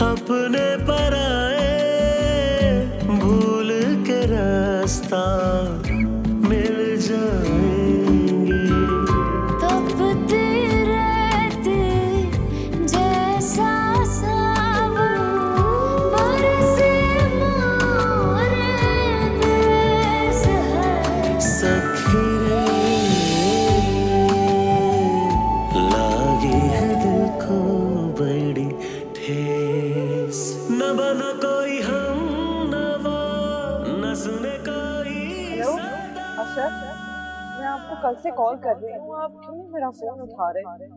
अपने पर आए, भूल के रास्ता मिल जाएंगे। तपती रहती जैसा सावन, बरसे मोरे देश है सखी रे, लागी है दिल को आपको कल से कॉल कर रही हूँ, आप क्यों नहीं मेरा फोन उठा रहे?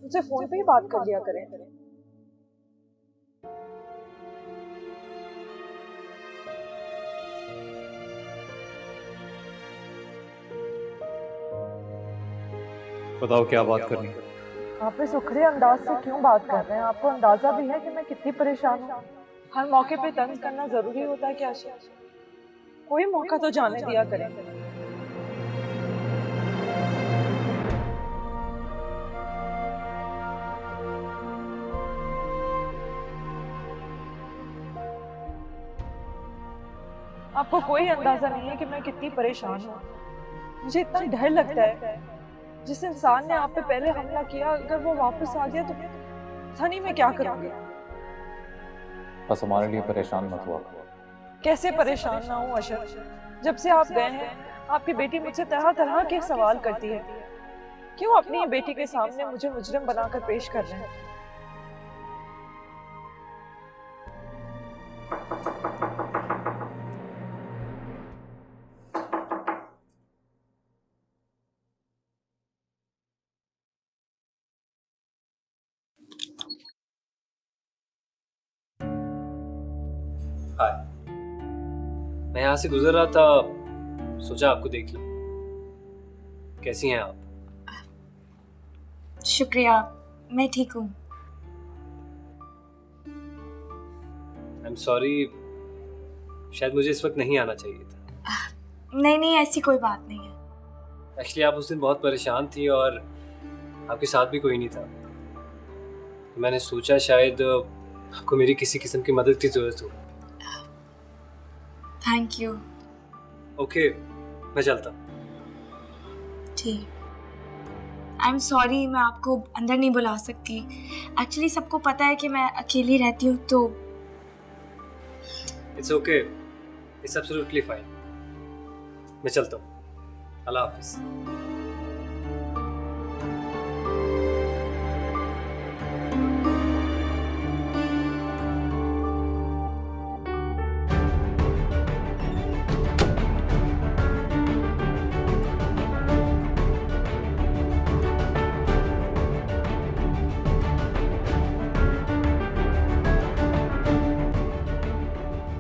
मुझसे फोन पे ही बात कर लिया करें। बताओ क्या बात करनी है? आप इस उखड़े अंदाज से क्यों बात कर रहे हैं? आपको अंदाजा भी है कि मैं कितनी परेशान हूँ? हर मौके पे तंज करना जरूरी होता है क्या? कोई मौका तो जाने दिया करें। आपको कोई अंदाजा नहीं है कि मैं कितनी परेशान हूँ। मुझे इतना डर लगता है, जिस इंसान ने आप पे पहले हमला किया अगर वो वापस आ गया तो पता नहीं मैं क्या करूँगी। बस हमारे लिए परेशान मत हुआ। कैसे परेशान ना हूँ अशर? जब से आप गए हैं आपकी बेटी मुझसे तरह तरह के सवाल करती है। क्यों अपनी बेटी के सामने मुझे मुजरिम बनाकर पेश कर रहे हैं? हाय, मैं यहाँ से गुजर रहा था, सोचा आपको देख लूं। कैसी हैं आप? शुक्रिया, मैं ठीक हूँ। आई एम सॉरी, शायद मुझे इस वक्त नहीं आना चाहिए था। नहीं नहीं, ऐसी कोई बात नहीं है। एक्चुअली आप उस दिन बहुत परेशान थी और आपके साथ भी कोई नहीं था, तो मैंने सोचा शायद आपको मेरी किसी किस्म की मदद की जरूरत हो। Thank you. ओके, मैं चलता हूँ। ठीक। आई एम सॉरी, मैं आपको अंदर नहीं बुला सकती। एक्चुअली सबको पता है कि मैं अकेली रहती हूँ तो। It's okay, it's absolutely fine. मैं चलता हूँ। अल्लाह हाफिज।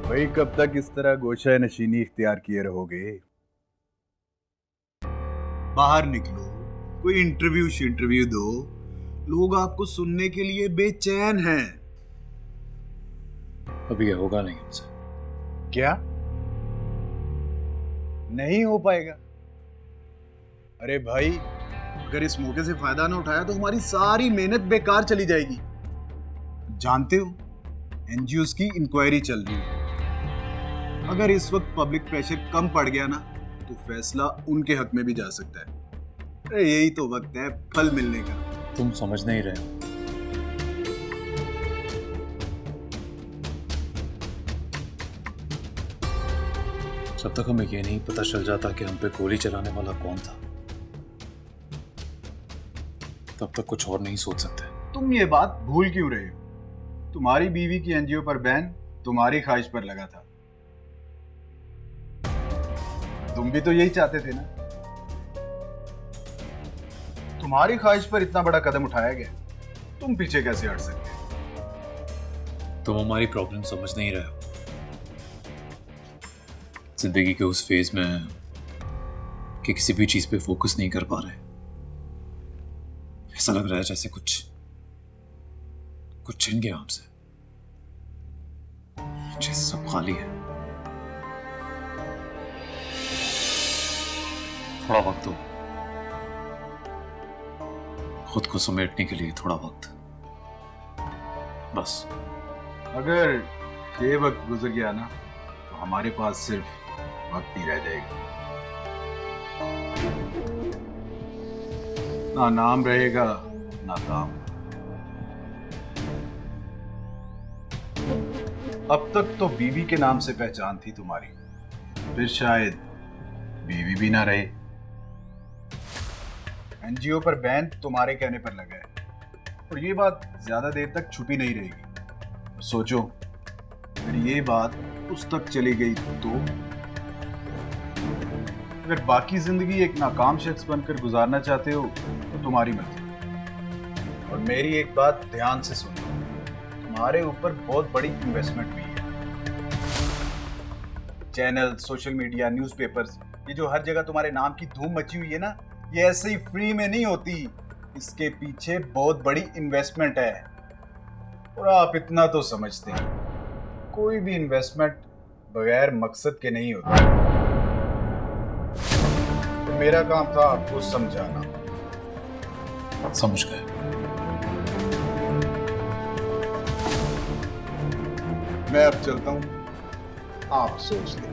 भाई कब तक इस तरह गोशा नशीनी इख्तियार किए रहोगे? बाहर निकलो, कोई इंटरव्यू दो। लोग आपको सुनने के लिए बेचैन हैं। अभी ये होगा नहीं हमसे। क्या नहीं हो पाएगा? अरे भाई, अगर इस मौके से फायदा ना उठाया तो हमारी सारी मेहनत बेकार चली जाएगी। जानते हो, एनजीओस की इंक्वायरी चल रही है। अगर इस वक्त पब्लिक प्रेशर कम पड़ गया ना तो फैसला उनके हक में भी जा सकता है। अरे यही तो वक्त है फल मिलने का। तुम समझ नहीं रहे हो। जब तक हमें ये नहीं पता चल जाता कि हम पे गोली चलाने वाला कौन था, तब तक कुछ और नहीं सोच सकते। तुम ये बात भूल क्यों रहे हो? तुम्हारी बीवी की एनजीओ पर बैन तुम्हारी ख्वाहिश पर लगा था। तुम भी तो यही चाहते थे ना? तुम्हारी ख्वाहिश पर इतना बड़ा कदम उठाया गया, तुम पीछे कैसे हट सकते? तुम हमारी प्रॉब्लम समझ नहीं रहे हो। जिंदगी के उस फेज में कि किसी भी चीज पे फोकस नहीं कर पा रहे। ऐसा लग रहा है जैसे कुछ छिन गया हमसे, जैसे सब खाली है। थोड़ा वक्त दो, खुद को समेटने के लिए थोड़ा वक्त, बस। अगर ये वक्त गुजर गया ना तो हमारे पास सिर्फ वक्त ही रह जाएगा। ना नाम रहेगा ना काम। अब तक तो बीवी के नाम से पहचान थी तुम्हारी, फिर शायद बीवी भी ना रहे। एनजीओ पर बैन तुम्हारे कहने पर लगा है और ये बात ज्यादा देर तक छुपी नहीं रहेगी। सोचो, अगर ये बात उस तक चली गई तो अगर बाकी जिंदगी एक नाकाम शख्स बनकर गुजारना चाहते हो तो तुम्हारी मर्जी। और मेरी एक बात ध्यान से सुनो, तुम्हारे ऊपर बहुत बड़ी इन्वेस्टमेंट हुई है। चैनल, सोशल मीडिया, न्यूज़पेपर्स, ये जो हर जगह तुम्हारे नाम की धूम मची हुई है ना, ये ऐसे ही फ्री में नहीं होती। इसके पीछे बहुत बड़ी इन्वेस्टमेंट है। और आप इतना तो समझते हैं, कोई भी इन्वेस्टमेंट बगैर मकसद के नहीं होता। तो मेरा काम था आपको समझाना। समझ गए। मैं अब चलता हूं, आप सोच लें।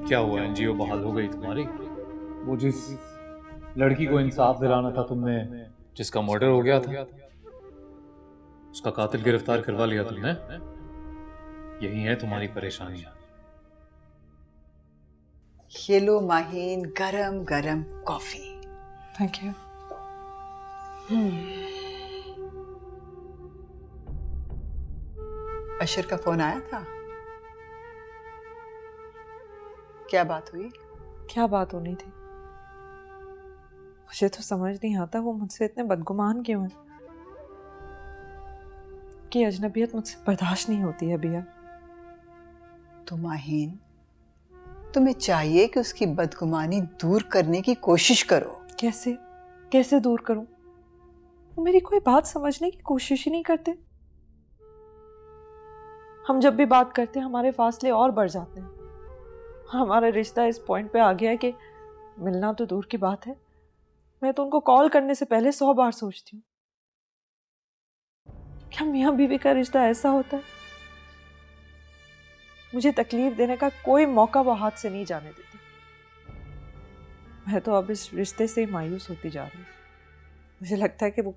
क्या हुआ, एनजीओ बहाल हो गई तुम्हारी? वो जिस लड़की को इंसाफ दिलाना था तुमने, जिसका मर्डर हो गया था, उसका कातिल गिरफ्तार करवा लिया तुमने? यही है तुम्हारी परेशानियां। ये लो माहीन, गरम गरम कॉफी। Thank you. अशर का फोन आया था? क्या बात हुई? क्या बात होनी थी? मुझे तो समझ नहीं आता वो मुझसे इतने बदगुमान क्यों है। कि अजनबियत मुझसे बर्दाश्त नहीं होती है बिया। तो माहीन, तुम्हें चाहिए कि उसकी बदगुमानी दूर करने की कोशिश करो। कैसे कैसे दूर करूं? वो मेरी कोई बात समझने की कोशिश ही नहीं करते। हम जब भी बात करते हैं हमारे फासले और बढ़ जाते हैं। हमारा रिश्ता इस पॉइंट पे आ गया है कि मिलना तो दूर की बात है, मैं तो उनको कॉल करने से पहले 100 बार सोचती हूँ। क्या मियाँ बीवी का रिश्ता ऐसा होता है? मुझे तकलीफ देने का कोई मौका वो हाथ से नहीं जाने देती। मैं तो अब इस रिश्ते से ही मायूस होती जा रही हूँ। मुझे लगता है कि वो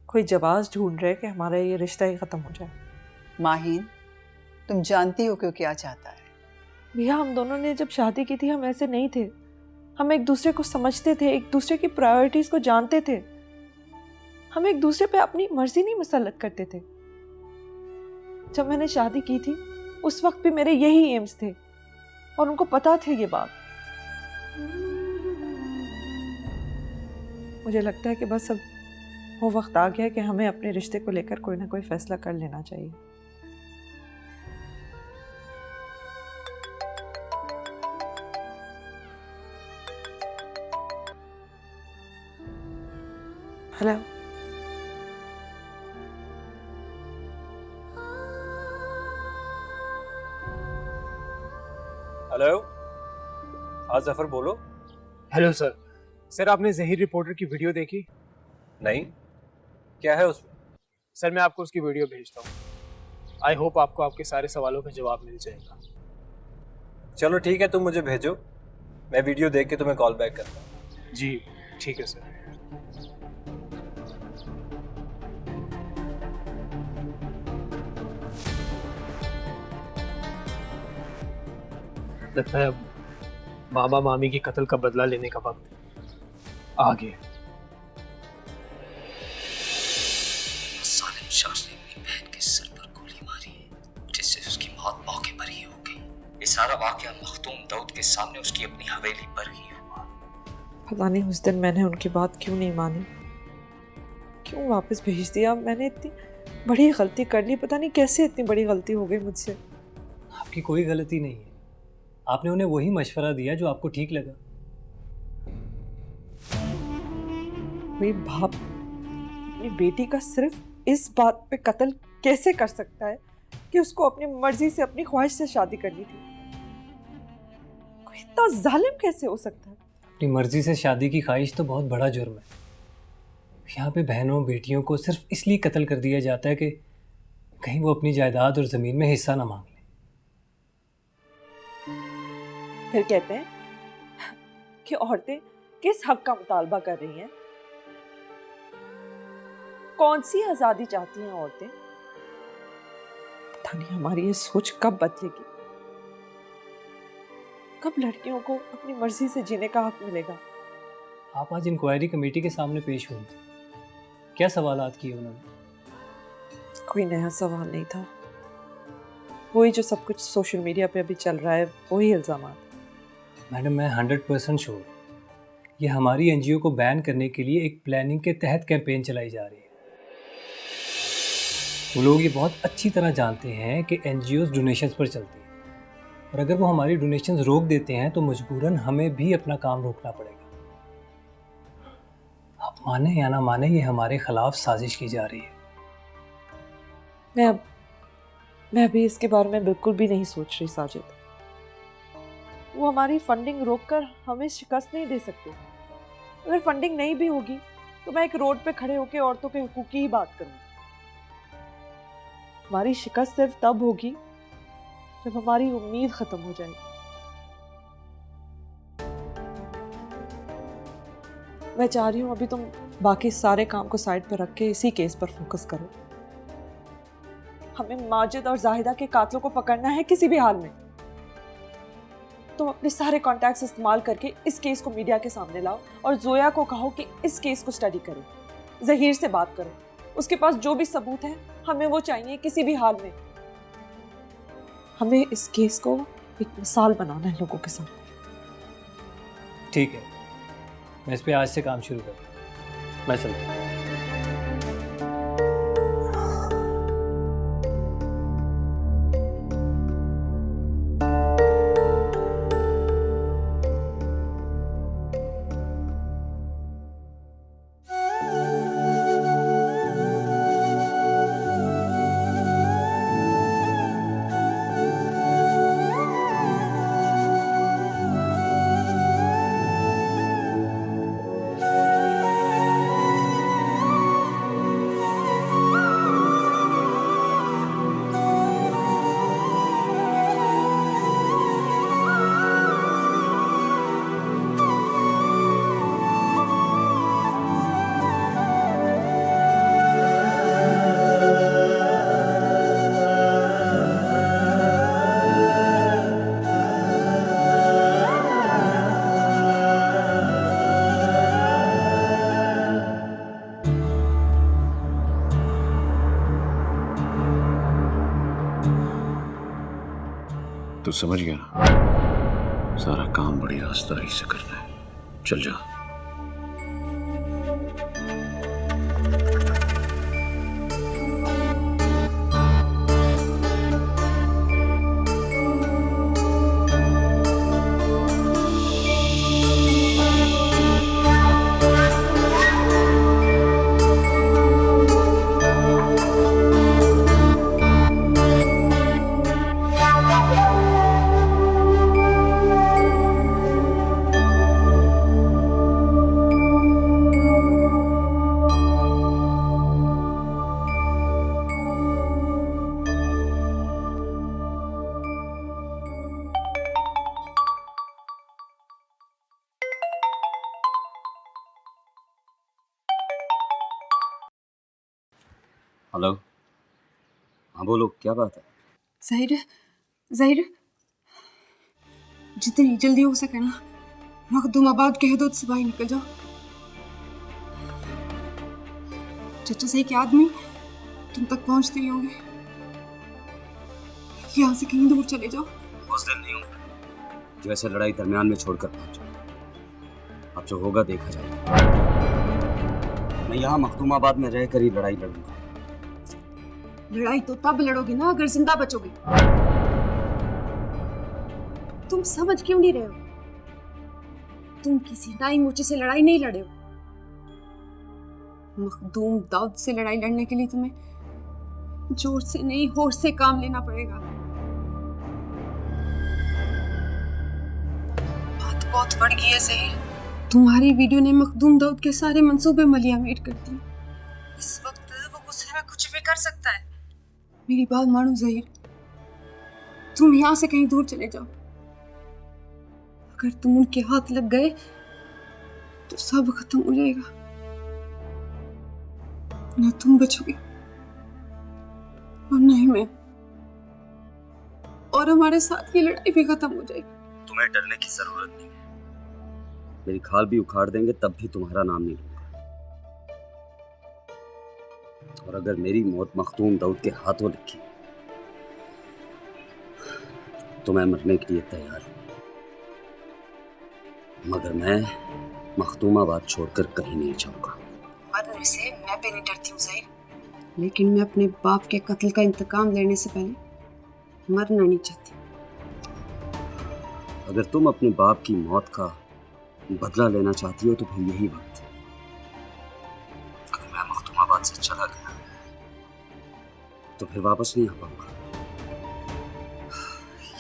कोई जवाब ढूंढ रहे कि हमारा ये रिश्ता ही खत्म हो जाए। माहीन, तुम जानती हो कि क्या चाहता है? भैया, हम दोनों ने जब शादी की थी हम ऐसे नहीं थे। हम एक दूसरे को समझते थे, एक दूसरे की प्रायोरिटीज को जानते थे। हम एक दूसरे पे अपनी मर्जी नहीं मुसल्लत करते थे। जब मैंने शादी की थी उस वक्त भी मेरे यही एम्स थे और उनको पता थे ये बात। मुझे लगता है कि बस अब वो वक्त आ गया कि हमें अपने रिश्ते को लेकर कोई ना कोई फैसला कर लेना चाहिए। हेलो। हेलो, हाँ जफर बोलो। Hello sir. सर, आपने जहीर रिपोर्टर की वीडियो देखी? नहीं, क्या है उसमें? सर, मैं आपको उसकी वीडियो भेजता हूँ। आई होप आपको आपके सारे सवालों का जवाब मिल जाएगा। चलो ठीक है, तुम मुझे भेजो, मैं वीडियो देख के तुम्हें कॉल बैक करता हूँ। जी ठीक है सर। लगता है अब मामा मामी की कत्ल का बदला लेने का वक्त आ गया। सालिम शख्स ने अपनी बहन के सर पर गोली मारी, जिससे उसकी मौत मौके पर ही हो गई। ये सारा वाकया मखतूम दाऊद के सामने उसकी अपनी हवेली पर ही हुआ। पता नहीं उस दिन मैंने उनकी बात क्यों नहीं मानी, क्यों वापस भेज दिया। मैंने इतनी बड़ी गलती कर ली, पता नहीं कैसे इतनी बड़ी गलती हो गई मुझसे। आपकी कोई गलती नहीं है, आपने उन्हें वही मशवरा दिया जो आपको ठीक लगा। कोई बाप अपनी बेटी का सिर्फ इस बात पे कत्ल कैसे कर सकता है कि उसको अपनी मर्जी से, अपनी ख्वाहिश से शादी करनी थी? कोई इतना जालिम कैसे हो सकता है? अपनी मर्जी से शादी की ख्वाहिश तो बहुत बड़ा जुर्म है। यहाँ पे बहनों बेटियों को सिर्फ इसलिए कत्ल कर दिया जाता है कि कहीं वो अपनी जायदाद और ज़मीन में हिस्सा ना मांग लें। फिर कहते हैं कि औरतें किस हक का मुतालबा कर रही हैं? कौन सी आजादी चाहती हैं औरतें? पता नहीं हमारी ये सोच कब बदलेगी, कब लड़कियों को अपनी मर्जी से जीने का हक मिलेगा। आप आज इंक्वायरी कमेटी के सामने पेश हुई थी, क्या सवालात किए उन्होंने? कोई नया सवाल नहीं था, वही जो सब कुछ सोशल मीडिया पे अभी चल रहा है, वही इल्जामात। मैडम, मैं 100% श्योर, ये हमारी एनजीओ को बैन करने के लिए एक प्लानिंग के तहत कैंपेन चलाई जा रही है। वो लोग ये बहुत अच्छी तरह जानते हैं कि एनजीओज डोनेशंस पर चलती है, और अगर वो हमारी डोनेशंस रोक देते हैं तो मजबूरन हमें भी अपना काम रोकना पड़ेगा। आप माने या ना माने, ये हमारे खिलाफ साजिश की जा रही है। मैं अभी इसके बारे में बिल्कुल भी नहीं सोच रही साजिद। वो हमारी फंडिंग रोककर हमें शिकस्त नहीं दे सकते। अगर फंडिंग नहीं भी होगी तो मैं एक रोड पे खड़े होकर औरतों के हुकूक की ही बात करूंगी। हमारी शिकस्त सिर्फ तब होगी जब हमारी उम्मीद खत्म हो जाएगी। मैं चाह रही हूं अभी तुम बाकी सारे काम को साइड पर रख के इसी केस पर फोकस करो। हमें माजिद और जाहिदा के कातलों को पकड़ना है किसी भी हाल में। तुम अपने सारे कॉन्टैक्ट्स इस्तेमाल करके इस केस को मीडिया के सामने लाओ और जोया को कहो कि इस केस को स्टडी करे, जहीर से बात करो, उसके पास जो भी सबूत है हमें वो चाहिए किसी भी हाल में। हमें इस केस को एक मिसाल बनाना है लोगों के सामने। ठीक है, मैं इस पे आज से काम शुरू करता हूँ। मैं चलता हूँ। तो समझ गया ना, सारा काम बड़ी रास्तारी से करना है। चल जा। हेलो, हाँ बोलो, क्या बात है? ज़हीर, जितनी जल्दी हो सके ना मखदूमाबाद कह दो तो बाहर निकल जाओ। चाचा सही के आदमी तुम तक पहुंचते ही होंगे। यहाँ से कहीं दूर चले जाओ। बुज़दिल नहीं हूँ जो ऐसे लड़ाई दरमियान में छोड़कर पहुंचो। अब जो होगा देखा जाएगा। मैं यहाँ मखदूमाबाद में रहकर ही लड़ाई लड़ूंगा। लड़ाई तो तब लड़ोगे ना अगर जिंदा बचोगे। तुम समझ क्यों नहीं रहे हो? तुम किसी नाई मोची से लड़ाई नहीं लड़े हो। मखदूम दाऊद से लड़ाई लड़ने के लिए तुम्हें जोर से नहीं होश से काम लेना पड़ेगा। बात बहुत बढ़ गई है ज़हीर। तुम्हारी वीडियो ने मखदूम दाऊद के सारे मंसूबे मलियामेट कर दिए। इस वक्त वो गुस्से में कुछ भी कर सकता है। मेरी बात मानो ज़हीर, तुम यहाँ से कहीं दूर चले जाओ। अगर तुम उनके हाथ लग गए तो सब खत्म हो जाएगा, ना तुम बचोगे और ना ही मैं, और हमारे साथ ये लड़ाई भी खत्म हो जाएगी। तुम्हें डरने की जरूरत नहीं है। मेरी खाल भी उखाड़ देंगे तब भी तुम्हारा नाम नहीं लूंगा। और अगर मेरी मौत मखदूम दाऊद के हाथों लिखी तो मैं मरने के लिए तैयार हूं, मगर मैं मखदूमाबाद छोड़कर कहीं नहीं जाऊंगा। मरने से मैं भी नहीं डरती हूँ ज़हीर, लेकिन मैं अपने बाप के कत्ल का इंतकाम लेने से पहले मरना नहीं चाहती। अगर तुम अपने बाप की मौत का बदला लेना चाहती हो तो फिर यही वक्त है। अगर मैं मखदूमाबाद से चला गया तो फिर वापस नहीं आ पाऊंगा।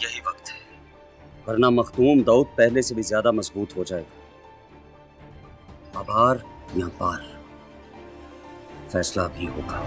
यही वक्त है, वरना मखदूम दाऊद पहले से भी ज्यादा मजबूत हो जाएगा। अब आर या पार फैसला भी होगा।